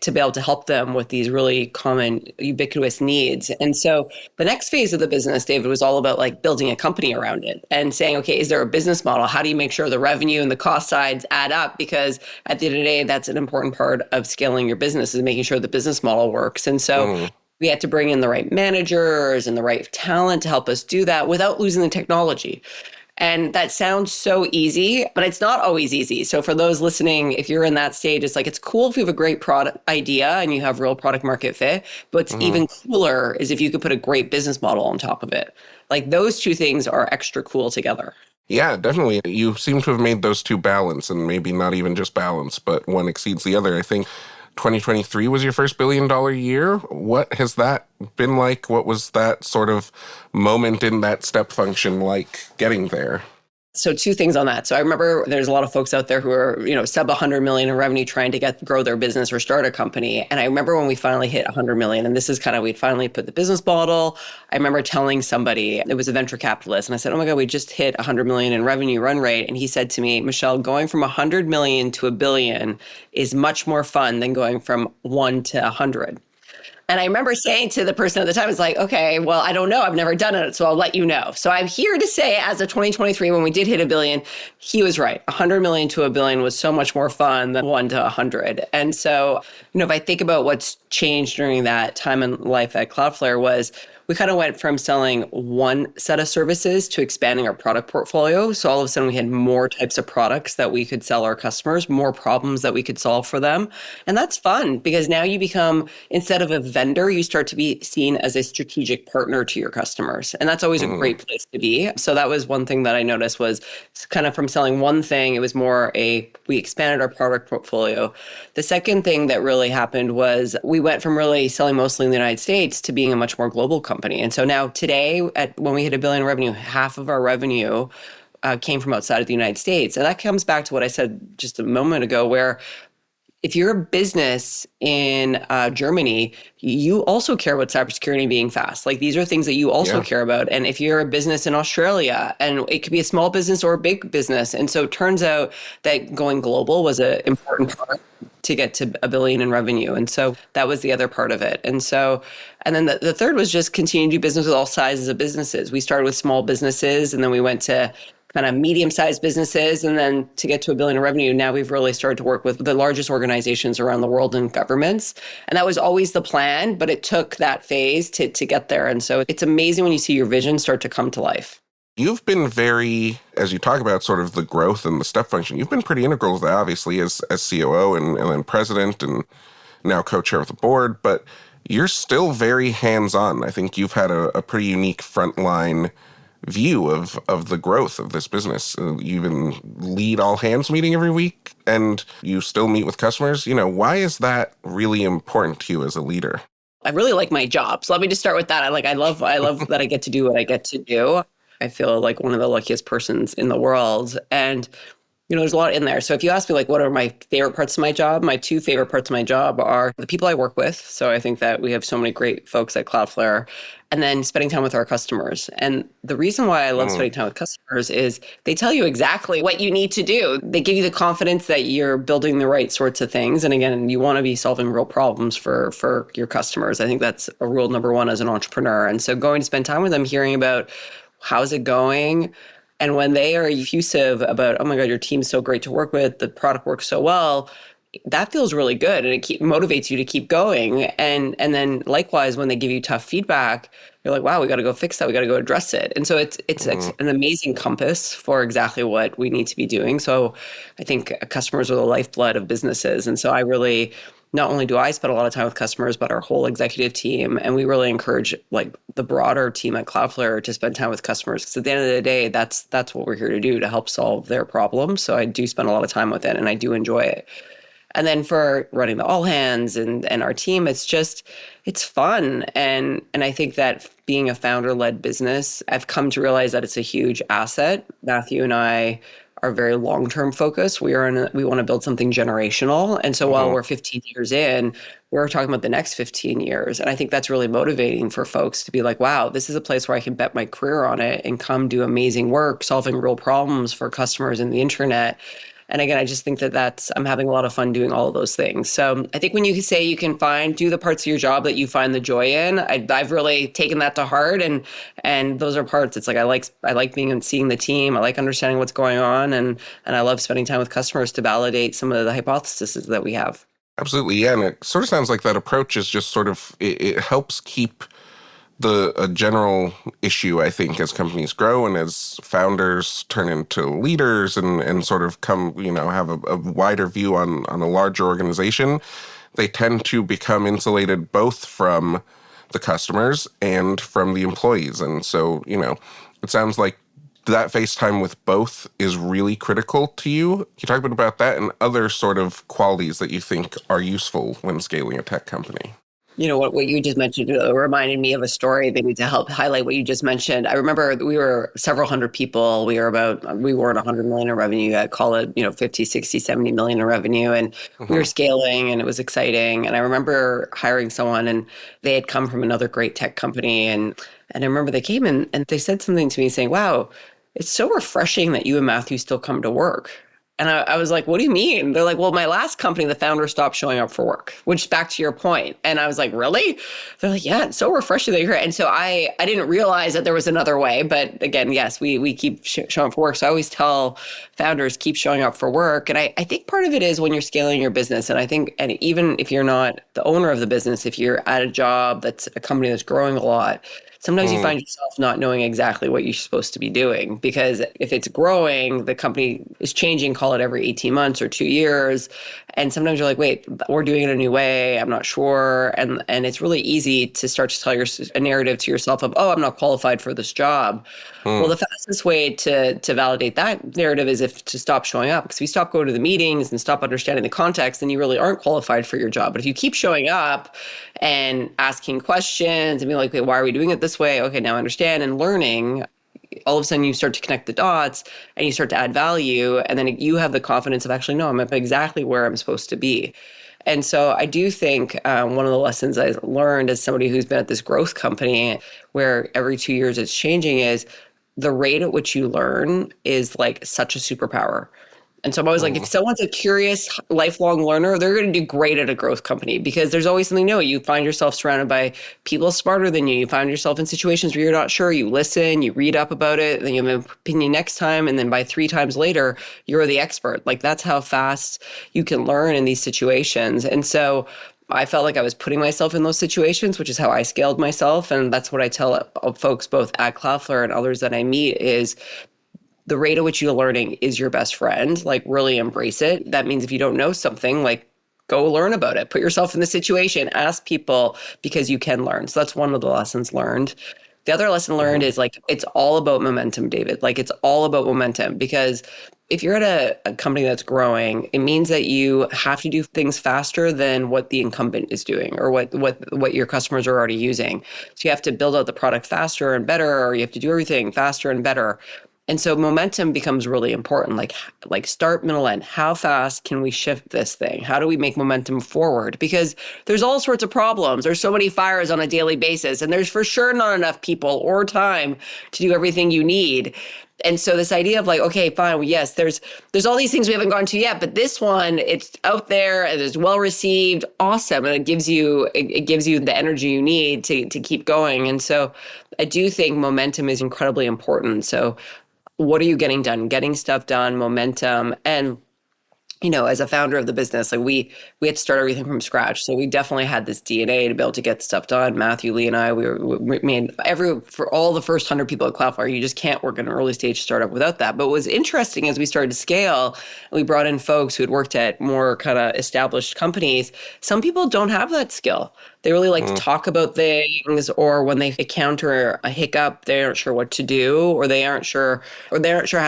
to be able to help them with these really common, ubiquitous needs. And so the next phase of the business, David, was all about like building a company around it and saying, okay, is there a business model? How do you make sure the revenue and the cost sides add up? Because at the end of the day, that's an important part of scaling your business, is making sure the business model works. And so we had to bring in the right managers and the right talent to help us do that without losing the technology. And that sounds so easy, but it's not always easy. So for those listening, if you're in that stage, it's like, it's cool if you have a great product idea and you have real product market fit, but what's even cooler is if you could put a great business model on top of it. Like those two things are extra cool together. Yeah, definitely. You seem to have made those two balance, and maybe not even just balance, but one exceeds the other. I think 2023 was your first $1 billion year. What has that been like? What was that sort of moment in that step function like getting there? So 2 things on that. So I remember there's a lot of folks out there who are, sub 100 million in revenue trying to grow their business or start a company. And I remember when we finally hit 100 million, and this is kind of, we'd finally put the business model. I remember telling somebody, it was a venture capitalist, and I said, oh my God, we just hit 100 million in revenue run rate. And he said to me, Michelle, going from 100 million to $1 billion is much more fun than going from 1 to 100. And I remember saying to the person at the time, it's like, okay, well, I don't know. I've never done it, so I'll let you know. So I'm here to say, as of 2023, when we did hit $1 billion, he was right. 100 million to $1 billion was so much more fun than 1 to 100. And so, if I think about what's changed during that time in life at Cloudflare was, we kind of went from selling one set of services to expanding our product portfolio. So all of a sudden we had more types of products that we could sell our customers, more problems that we could solve for them. And that's fun because now you become, instead of a vendor, you start to be seen as a strategic partner to your customers. And that's always a great place to be. So that was one thing that I noticed was kind of from selling one thing, it was more we expanded our product portfolio. The second thing that really happened was we went from really selling mostly in the United States to being a much more global company. And so now today, when we hit $1 billion in revenue, half of our revenue came from outside of the United States. And that comes back to what I said just a moment ago, where if you're a business in Germany, you also care about cybersecurity being fast. Like these are things that you also care about. And if you're a business in Australia, and it could be a small business or a big business. And so it turns out that going global was an important part to get to $1 billion in revenue. And so that was the other part of it. And then the third was just continue to do business with all sizes of businesses. We started with small businesses, and then we went to kind of medium-sized businesses. And then to get to $1 billion in revenue, now we've really started to work with the largest organizations around the world and governments. And that was always the plan, but it took that phase to get there. And so it's amazing when you see your vision start to come to life. You've been very, as you talk about sort of the growth and the step function, you've been pretty integral to that, obviously, as COO and then president and now co-chair of the board, but you're still very hands-on. I think you've had a pretty unique frontline view of the growth of this business. You even lead all hands meeting every week, and you still meet with customers. Why is that really important to you as a leader? I really like my job. So let me just start with that. I love that I get to do what I get to do. I feel like one of the luckiest persons in the world. And, there's a lot in there. So if you ask me, what are my favorite parts of my job? My two favorite parts of my job are the people I work with. So I think that we have so many great folks at Cloudflare, and then spending time with our customers. And the reason why I love spending time with customers is they tell you exactly what you need to do. They give you the confidence that you're building the right sorts of things. And again, you want to be solving real problems for your customers. I think that's a rule number one as an entrepreneur. And so going to spend time with them, hearing about how's it going, and when they are effusive about, oh my God, your team's so great to work with, the product works so well, that feels really good, and it motivates you to keep going. And then likewise, when they give you tough feedback, you're like, wow, we got to go fix that. We got to go address it. And so it's an amazing compass for exactly what we need to be doing. So I think customers are the lifeblood of businesses. And so I really, not only do I spend a lot of time with customers, but our whole executive team. And we really encourage the broader team at Cloudflare to spend time with customers. Because at the end of the day, that's what we're here to do, to help solve their problems. So I do spend a lot of time with it, and I do enjoy it. And then for running the all hands and our team, it's fun. And I think that being a founder-led business, I've come to realize that it's a huge asset. Matthew and I are very long-term focused. We want to build something generational. And so while we're 15 years in, we're talking about the next 15 years. And I think that's really motivating for folks to be like, wow, this is a place where I can bet my career on it and come do amazing work, solving real problems for customers in the internet. And again, I just think that I'm having a lot of fun doing all of those things. So I think when you say you can do the parts of your job that you find the joy in, I've really taken that to heart. And those are parts. It's like, I like being and seeing the team. I like understanding what's going on. And I love spending time with customers to validate some of the hypotheses that we have. Absolutely. Yeah. And it sort of sounds like that approach is just sort of, it helps keep a general issue, I think, as companies grow and as founders turn into leaders and sort of come, have a wider view on a larger organization, they tend to become insulated both from the customers and from the employees. And so, it sounds like that face time with both is really critical to you. Can you talk a bit about that and other sort of qualities that you think are useful when scaling a tech company? What you just mentioned reminded me of a story maybe to help highlight what you just mentioned. I remember we were several hundred people. We weren't 100 million in revenue. I'd call it, 50, 60, 70 million in revenue. And we were scaling, and it was exciting. And I remember hiring someone, and they had come from another great tech company. And I remember they came in and they said something to me saying, wow, it's so refreshing that you and Matthew still come to work. And I was like, what do you mean? They're like, well, my last company, the founder stopped showing up for work, which back to your point. And I was like, really? They're like, yeah, it's so refreshing that you're here. And so I didn't realize that there was another way. But again, yes, we keep showing up for work. So I always tell founders, keep showing up for work. And I think part of it is when you're scaling your business. And I think, and even if you're not the owner of the business, if you're at a job that's a company that's growing a lot, sometimes you find yourself not knowing exactly what you're supposed to be doing, because if it's growing, the company is changing, call it every 18 months or 2 years. And sometimes you're like, wait, we're doing it a new way. I'm not sure. And it's really easy to start to tell a narrative to yourself of, oh, I'm not qualified for this job. Well, the fastest way to validate that narrative is to stop showing up. Because if you stop going to the meetings and stop understanding the context, then you really aren't qualified for your job. But if you keep showing up and asking questions and being like, why are we doing it this way? Okay, now I understand, and learning, all of a sudden you start to connect the dots and you start to add value. And then you have the confidence of actually, no, I'm exactly where I'm supposed to be. And so I do think one of the lessons I learned as somebody who's been at this growth company where every 2 years it's changing is the rate at which you learn is like such a superpower. And so I'm always like, if someone's a curious, lifelong learner, they're going to do great at a growth company because there's always something new. You find yourself surrounded by people smarter than you. You find yourself in situations where you're not sure. You listen, you read up about it, then you have an opinion next time. And then by 3 times later, you're the expert. Like that's how fast you can learn in these situations. And so I felt like I was putting myself in those situations, which is how I scaled myself. And that's what I tell folks both at Cloudflare and others that I meet is the rate at which you're learning is your best friend. Like really embrace it. That means if you don't know something, like go learn about it. Put yourself in the situation, ask people because you can learn. So that's one of the lessons learned. The other lesson learned is like, it's all about momentum, David. Like it's all about momentum because if you're at a company that's growing, it means that you have to do things faster than what the incumbent is doing or what your customers are already using. So you have to build out the product faster and better, or you have to do everything faster and better. And so momentum becomes really important, like start, middle, end. How fast can we shift this thing? How do we make momentum forward? Because there's all sorts of problems. There's so many fires on a daily basis, and there's for sure not enough people or time to do everything you need. And so this idea of like, okay, fine, well, yes, there's all these things we haven't gone to yet, but this one, it's out there and it's well received, awesome, and it gives you the energy you need to keep going. And so I do think momentum is incredibly important. So what are you getting done? Getting stuff done, momentum, and as a founder of the business, like we had to start everything from scratch. So we definitely had this DNA to be able to get stuff done. Matthew, Lee, and I, for all the first 100 people at Cloudflare, you just can't work in an early stage startup without that. But what was interesting as we started to scale, we brought in folks who had worked at more kind of established companies. Some people don't have that skill. They really like to talk about things, or when they encounter a hiccup, they aren't sure what to do, or they aren't sure how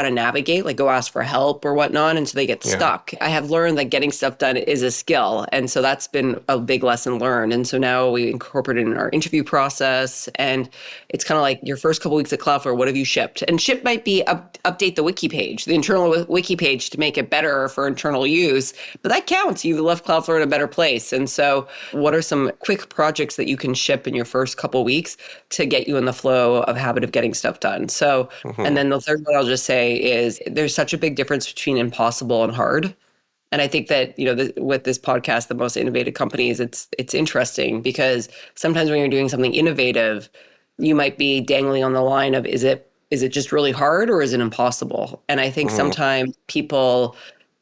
to navigate, like go ask for help or whatnot. And so they get stuck. I have learned that getting stuff done is a skill. And so that's been a big lesson learned. And so now we incorporate it in our interview process. And it's kind of like your first couple weeks at Cloudflare, what have you shipped? And ship might be update the wiki page, the internal wiki page to make it better for internal use. But that counts. You've left Cloudflare in a better place. And so what are some quick projects that you can ship in your first couple weeks to get you in the flow of habit of getting stuff done? So, and then the third one I'll just say is there's such a big difference between impossible and hard. And I think that, with this podcast, the most innovative companies, it's interesting because sometimes when you're doing something innovative, you might be dangling on the line of, is it just really hard or is it impossible? And I think sometimes people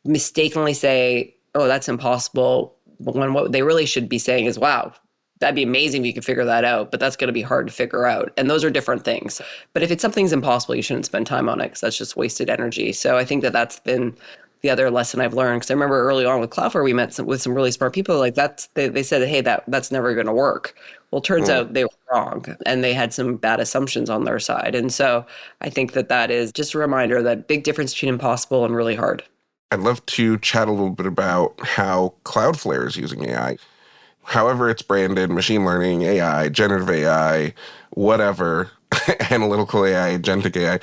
mistakenly say, oh, that's impossible, when what they really should be saying is, wow, that'd be amazing if you could figure that out, but that's going to be hard to figure out. And those are different things. But if something's impossible, you shouldn't spend time on it because that's just wasted energy. So I think that that's been the other lesson I've learned. Because I remember early on with Cloudflare, we met with some really smart people. Like they said, hey, that's never going to work. Well, turns out they were wrong and they had some bad assumptions on their side. And so I think that is just a reminder that big difference between impossible and really hard. I'd love to chat a little bit about how Cloudflare is using AI. However it's branded, machine learning, AI, generative AI, whatever, analytical AI, agentic AI,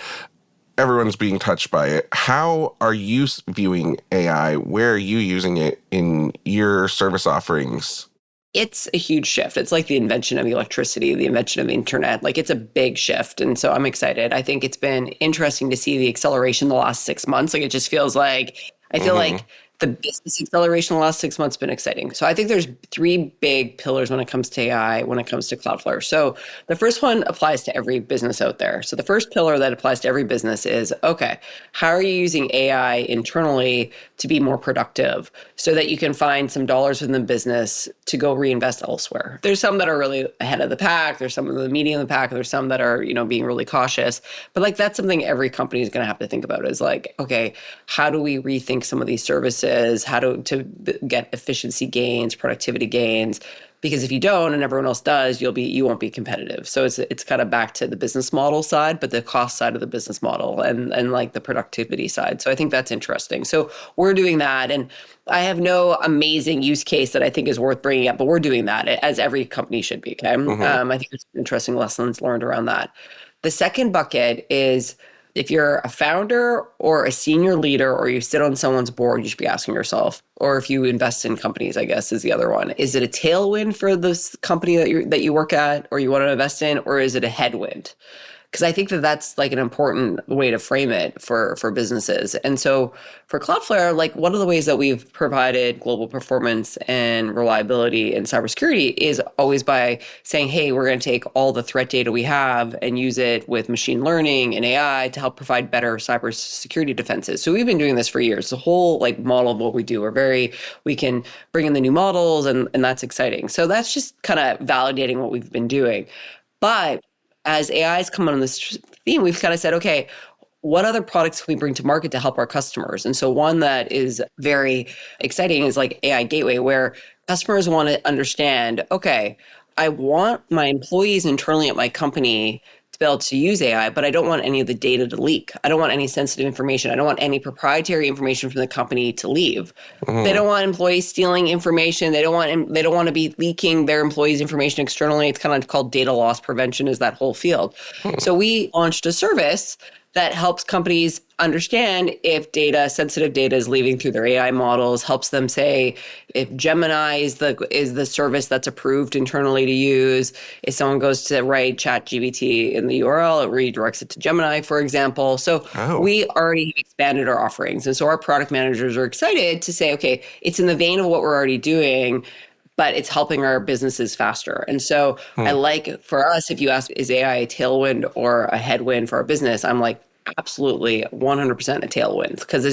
everyone's being touched by it. How are you viewing AI? Where are you using it in your service offerings? It's a huge shift. It's like the invention of electricity, the invention of the internet. Like it's a big shift. And so I'm excited. I think it's been interesting to see the acceleration the last 6 months. Like it just feels like, I feel like the business acceleration the last 6 months has been exciting. So I think there's 3 big pillars when it comes to AI, when it comes to Cloudflare. So the first one applies to every business out there. So the first pillar that applies to every business is, okay, how are you using AI internally to be more productive so that you can find some dollars within the business to go reinvest elsewhere? There's some that are really ahead of the pack. There's some of the medium of the pack. There's some that are, being really cautious. But like that's something every company is going to have to think about is like, okay, how do we rethink some of these services? How to get efficiency gains, productivity gains, because if you don't and everyone else does, you won't be competitive. So it's kind of back to the business model side, but the cost side of the business model and like the productivity side. So I think that's interesting. So we're doing that, and I have no amazing use case that I think is worth bringing up, but we're doing that as every company should be. Okay, I think there's interesting lessons learned around that. The second bucket is, if you're a founder or a senior leader or you sit on someone's board, you should be asking yourself, or if you invest in companies, I guess is the other one. Is it a tailwind for this company that you work at or you want to invest in, or is it a headwind? because I think that that's like an important way to frame it for businesses. And so for Cloudflare, like one of the ways that we've provided global performance and reliability in cybersecurity is always by saying, hey, we're going to take all the threat data we have and use it with machine learning and AI to help provide better cybersecurity defenses. So we've been doing this for years. The whole like model of what we do, we can bring in the new models, and that's exciting. So that's just kind of validating what we've been doing. But as AI has come on this theme, we've kind of said, okay, what other products can we bring to market to help our customers? And so one that is very exciting is like AI Gateway, where customers want to understand, okay, I want my employees internally at my company to be able to use AI, but I don't want any of the data to leak. I don't want any sensitive information. I don't want any proprietary information from the company to leave. They don't want employees stealing information. They don't want to be leaking their employees' information externally. It's kind of called data loss prevention, is that whole field. So we launched a service that helps companies understand if sensitive data is leaving through their AI models, helps them say if Gemini is the service that's approved internally to use. If someone goes to write ChatGPT in the URL, it redirects it to Gemini, for example. So we already expanded our offerings. And so our product managers are excited to say, okay, it's in the vein of what we're already doing, but it's helping our businesses faster. And so I like, for us, if you ask, is AI a tailwind or a headwind for our business? I'm like, absolutely 100% a tailwind, because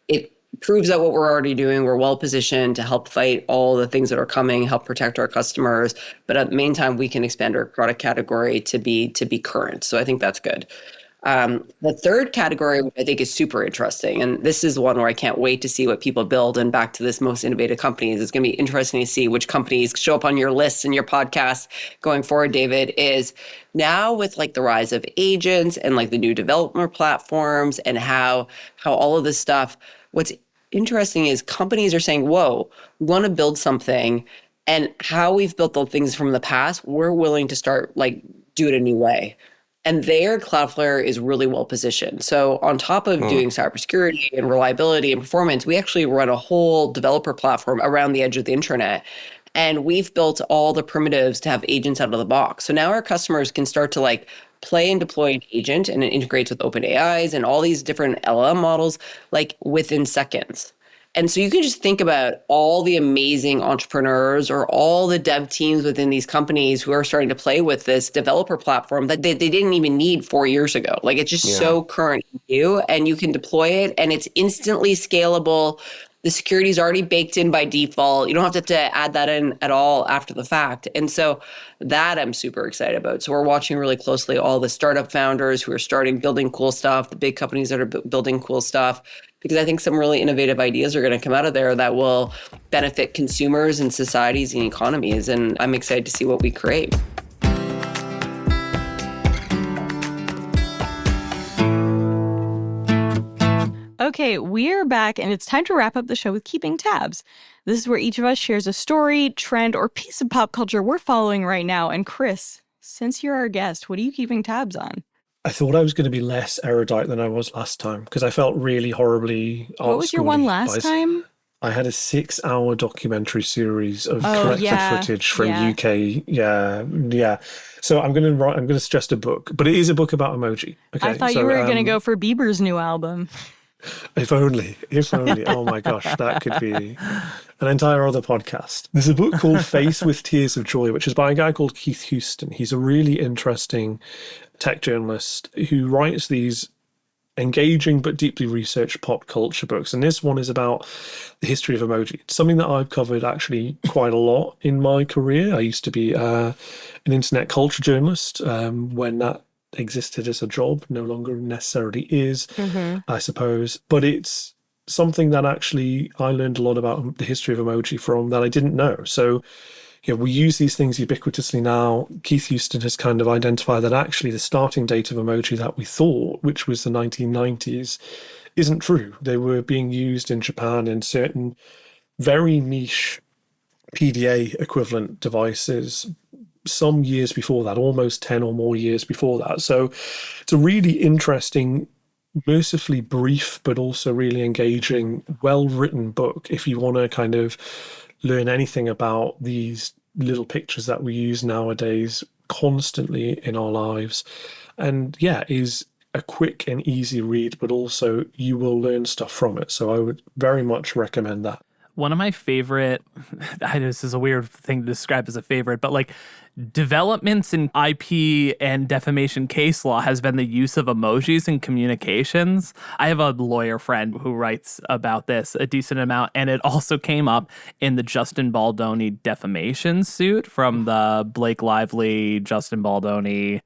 it proves that what we're already doing, we're well positioned to help fight all the things that are coming, help protect our customers. But at the meantime, we can expand our product category to be current. So I think that's good. The third category I think is super interesting, and this is one where I can't wait to see what people build. And back to this most innovative companies, it's going to be interesting to see which companies show up on your lists and your podcasts going forward, David, is now with like the rise of agents and like the new developer platforms and how all of this stuff, what's interesting is companies are saying, whoa, we want to build something, and how we've built the things from the past, we're willing to start like do it a new way. And there, Cloudflare is really well positioned. So on top of doing cybersecurity and reliability and performance, we actually run a whole developer platform around the edge of the internet. And we've built all the primitives to have agents out of the box. So now our customers can start to like play and deploy an agent, and it integrates with OpenAIs and all these different LLM models like within seconds. And so you can just think about all the amazing entrepreneurs or all the dev teams within these companies who are starting to play with this developer platform that they didn't even need 4 years ago. Like it's just so current and new, and you can deploy it and it's instantly scalable. The security is already baked in by default. You don't have to add that in at all after the fact. And so that I'm super excited about. So we're watching really closely all the startup founders who are starting building cool stuff, the big companies that are building cool stuff, because I think some really innovative ideas are going to come out of there that will benefit consumers and societies and economies. And I'm excited to see what we create. Okay, we're back, and it's time to wrap up the show with Keeping Tabs. This is where each of us shares a story, trend, or piece of pop culture we're following right now. And Chris, since you're our guest, what are you keeping tabs on? I thought I was going to be less erudite than I was last time because I felt really horribly What was your one last time? I had a 6-hour documentary series of collected footage from UK. Yeah. So I'm going to suggest a book, but it is a book about emoji. Okay, I thought you were going to go for Bieber's new album. If only. Oh my gosh, that could be an entire other podcast. There's a book called Face with Tears of Joy, which is by a guy called Keith Houston. He's a really interesting tech journalist who writes these engaging but deeply researched pop culture books. And this one is about the history of emoji. It's something that I've covered actually quite a lot in my career. I used to be an internet culture journalist when that existed as a job, no longer necessarily is, I suppose. But it's something that actually I learned a lot about the history of emoji from that I didn't know. So we use these things ubiquitously now. Keith Houston has kind of identified that actually the starting date of emoji that we thought, which was the 1990s, isn't true. They were being used in Japan in certain very niche PDA equivalent devices some years before that, almost 10 or more years before that. So it's a really interesting, mercifully brief, but also really engaging, well-written book if you want to kind of learn anything about these little pictures that we use nowadays constantly in our lives. And yeah, is a quick and easy read, but also you will learn stuff from it. So I would very much recommend that. One of my favorite, this is a weird thing to describe as a favorite, but like developments in IP and defamation case law has been the use of emojis in communications. I have a lawyer friend who writes about this a decent amount, and it also came up in the Justin Baldoni defamation suit from the Blake Lively, Justin Baldoni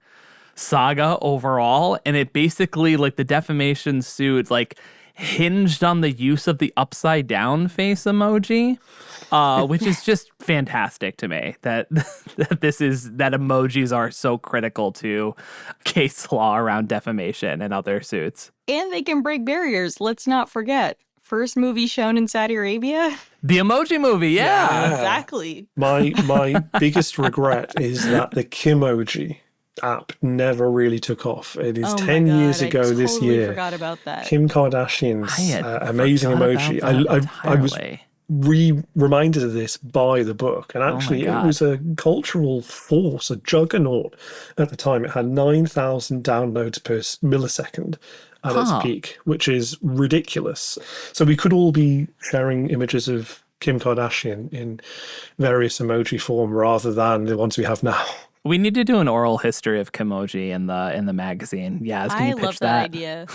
saga overall. And it basically, like, the defamation suit, like, hinged on the use of the upside down face emoji, which is just fantastic to me that that emojis are so critical to case law around defamation and other suits. And they can break barriers. Let's not forget. First movie shown in Saudi Arabia. The Emoji Movie, yeah. Exactly. My biggest regret is that the Kimoji app never really took off. It is 10 years ago this year. I forgot about that. Kim Kardashian's amazing emoji. I was reminded of this by the book, and actually it was a cultural force, a juggernaut at the time. It had 9,000 downloads per millisecond at its peak, which is ridiculous. So we could all be sharing images of Kim Kardashian in various emoji form rather than the ones we have now. We need to do an oral history of Kimoji in the magazine. Yeah, can you pitch love that idea.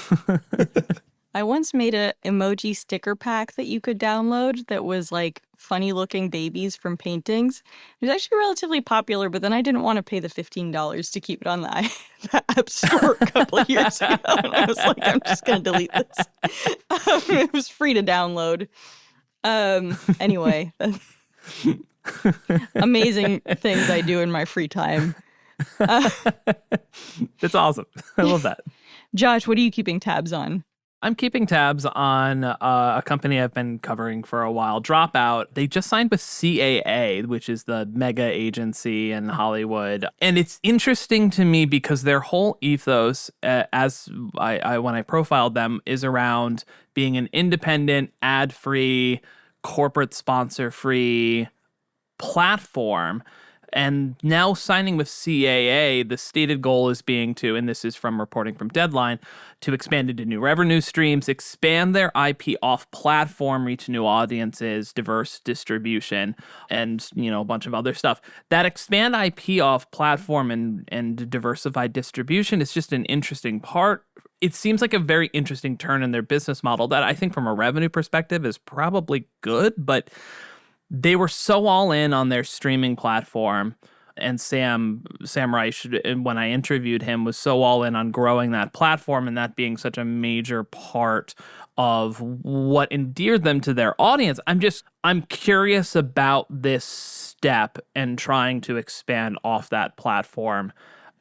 I once made a emoji sticker pack that you could download that was like funny looking babies from paintings. It was actually relatively popular, but then I didn't want to pay the $15 to keep it on the App Store a couple of years ago. And I was like, I'm just going to delete this. It was free to download. Anyway. Amazing things I do in my free time. It's awesome. I love that. Josh, what are you keeping tabs on? I'm keeping tabs on a company I've been covering for a while, Dropout. They just signed with CAA, which is the mega agency in Hollywood. And it's interesting to me because their whole ethos, when I profiled them, is around being an independent, ad-free, corporate sponsor-free platform. And now signing with CAA, the stated goal is being to, and this is from reporting from Deadline, to expand into new revenue streams, expand their IP off platform, reach new audiences, diverse distribution, and, a bunch of other stuff. That expand IP off platform and diversified distribution is just an interesting part. It seems like a very interesting turn in their business model that I think from a revenue perspective is probably good, but they were so all in on their streaming platform, and Sam Reich, when I interviewed him, was so all in on growing that platform and that being such a major part of what endeared them to their audience. I'm curious about this step and trying to expand off that platform.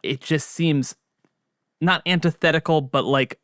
It just seems not antithetical, but like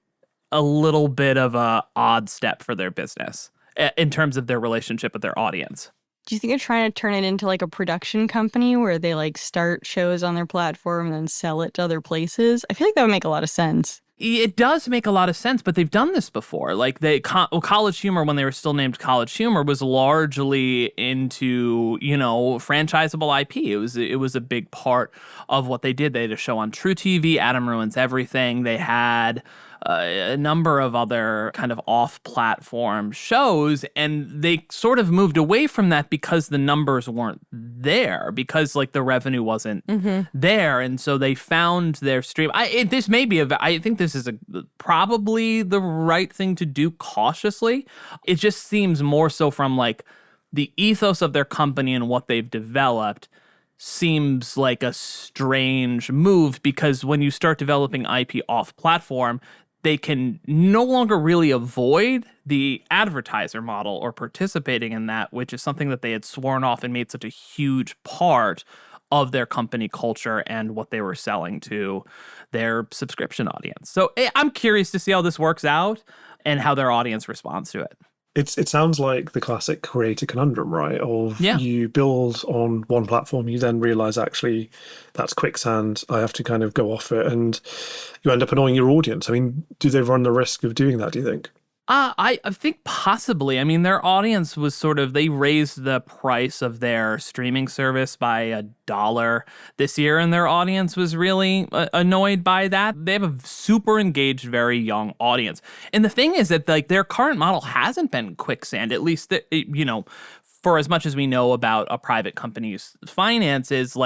a little bit of a odd step for their business in terms of their relationship with their audience. Do you think they're trying to turn it into like a production company where they like start shows on their platform and then sell it to other places? I feel like that would make a lot of sense. It does make a lot of sense, but they've done this before. Like College Humor, when they were still named College Humor, was largely into, franchisable IP. It was a big part of what they did. They had a show on True TV, Adam Ruins Everything. They had a number of other kind of off-platform shows, and they sort of moved away from that because the numbers weren't there, because like the revenue wasn't there, and so they found their stream. I think this is probably the right thing to do cautiously. It just seems more so from like the ethos of their company and what they've developed seems like a strange move, because when you start developing IP off-platform, they can no longer really avoid the advertiser model or participating in that, which is something that they had sworn off and made such a huge part of their company culture and what they were selling to their subscription audience. So I'm curious to see how this works out and how their audience responds to it. It sounds like the classic creator conundrum, right? You build on one platform, you then realize actually that's quicksand, I have to kind of go off it, and you end up annoying your audience. I mean, do they run the risk of doing that, do you think? I think possibly. I mean, their audience was they raised the price of their streaming service by $1 this year, and their audience was really annoyed by that. They have a super engaged, very young audience. And the thing is that their current model hasn't been quicksand, at least, for as much as we know about a private company's finances,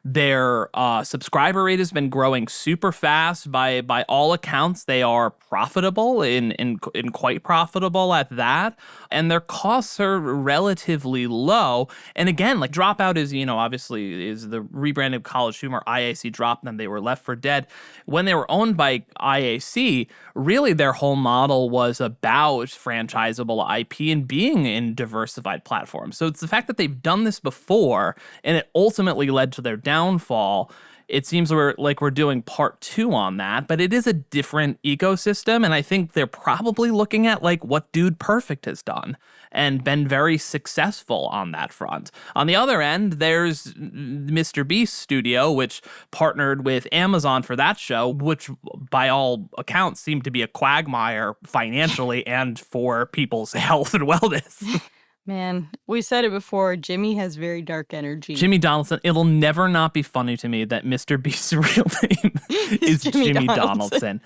their subscriber rate has been growing super fast. By all accounts, they are profitable and quite profitable at that. And their costs are relatively low. And again, Dropout is, obviously is the rebranded College Humor. IAC dropped them. They were left for dead. When they were owned by IAC, really their whole model was about franchisable IP and being in diversified platforms. So it's the fact that they've done this before and it ultimately led to their downfall. It seems we're doing part 2 on that, but it is a different ecosystem. And I think they're probably looking at what Dude Perfect has done and been very successful on that front. On the other end, there's Mr. Beast Studio, which partnered with Amazon for that show, which by all accounts seemed to be a quagmire financially and for people's health and wellness. Man, we said it before. Jimmy has very dark energy. Jimmy Donaldson. It'll never not be funny to me that Mr. Beast's real name is Jimmy Donaldson.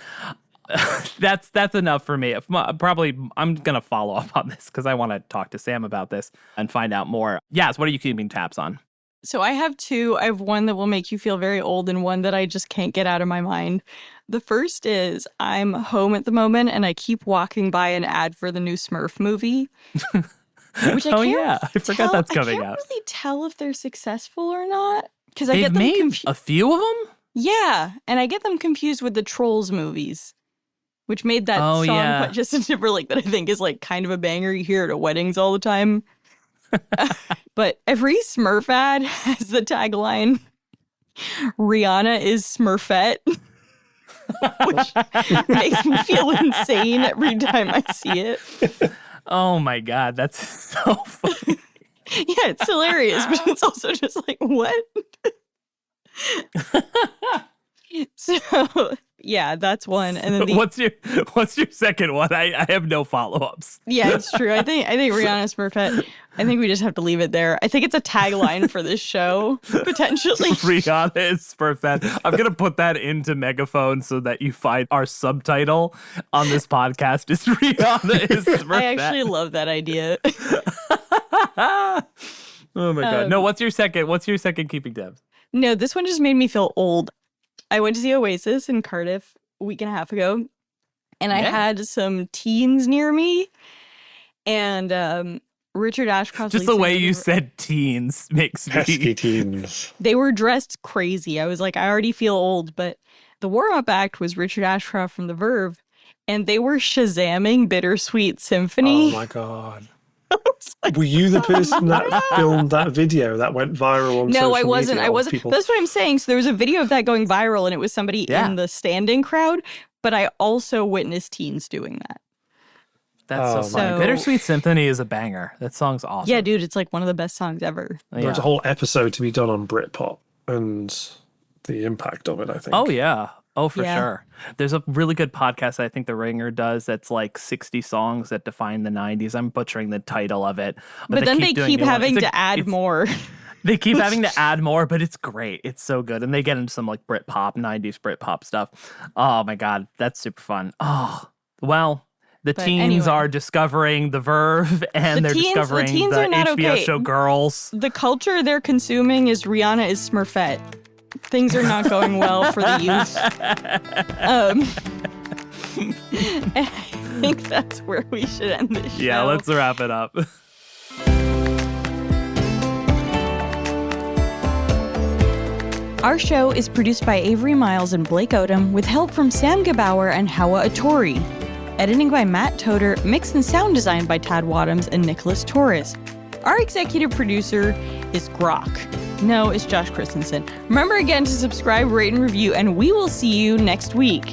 That's enough for me. I'm going to follow up on this because I want to talk to Sam about this and find out more. Yaz, what are you keeping tabs on? So I have 2. I have one that will make you feel very old and one that I just can't get out of my mind. The first is I'm home at the moment and I keep walking by an ad for the new Smurf movie. Which I forgot that's coming out. I can't really tell if they're successful or not because They've made a few of them. Yeah, and I get them confused with the Trolls movies, which made that song by Justin Timberlake that I think is kind of a banger. You hear it at weddings all the time. But every Smurf ad has the tagline, "Rihanna is Smurfette," which makes me feel insane every time I see it. Oh my God, that's so funny. Yeah, it's hilarious, but it's also just what? So, yeah, that's one. And then what's your second one? I have no follow-ups. Yeah, it's true. I think Rihanna's Smurfette. I think we just have to leave it there. I think it's a tagline for this show, potentially. Rihanna is Smurfette. I'm going to put that into Megaphone so that you find our subtitle on this podcast is Rihanna is Smurfette. I actually love that idea. Oh my God. No, what's your second keeping tabs? No, this one just made me feel old. I went to see Oasis in Cardiff a week and a half ago, and I had some teens near me, and Richard Ashcroft. Just the way you said teens makes me... Pesky teens. They were dressed crazy. I was like, I already feel old, but the warm-up act was Richard Ashcroft from The Verve, and they were Shazamming Bittersweet Symphony. Oh my God. Were you the person that filmed that video that went viral on social media? No, I wasn't. That's what I'm saying. So there was a video of that going viral, and it was somebody in the standing crowd, but I also witnessed teens doing that. That's so funny. Bittersweet Symphony is a banger. That song's awesome. Yeah, dude, it's one of the best songs ever. There's a whole episode to be done on Britpop and the impact of it, I think. Oh, yeah. Oh, for sure. There's a really good podcast I think The Ringer does that's 60 songs that define the 90s. I'm butchering the title of it. But then they keep having to add more. They keep having to add more, but it's great. It's so good. And they get into some Britpop, 90s Britpop stuff. Oh, my God. That's super fun. Oh, well... The teens are discovering The Verve, and they're discovering the HBO show Girls. The culture they're consuming is Rihanna is Smurfette. Things are not going well for the youth. I think that's where we should end this show. Yeah, let's wrap it up. Our show is produced by Avery Miles and Blake Odom with help from Sam Gebauer and Hawa Atori. Editing by Matt Toder, mix and sound design by Tad Wadhams and Nicholas Torres. Our executive producer is Grok. No, it's Josh Christensen. Remember again to subscribe, rate, and review, and we will see you next week.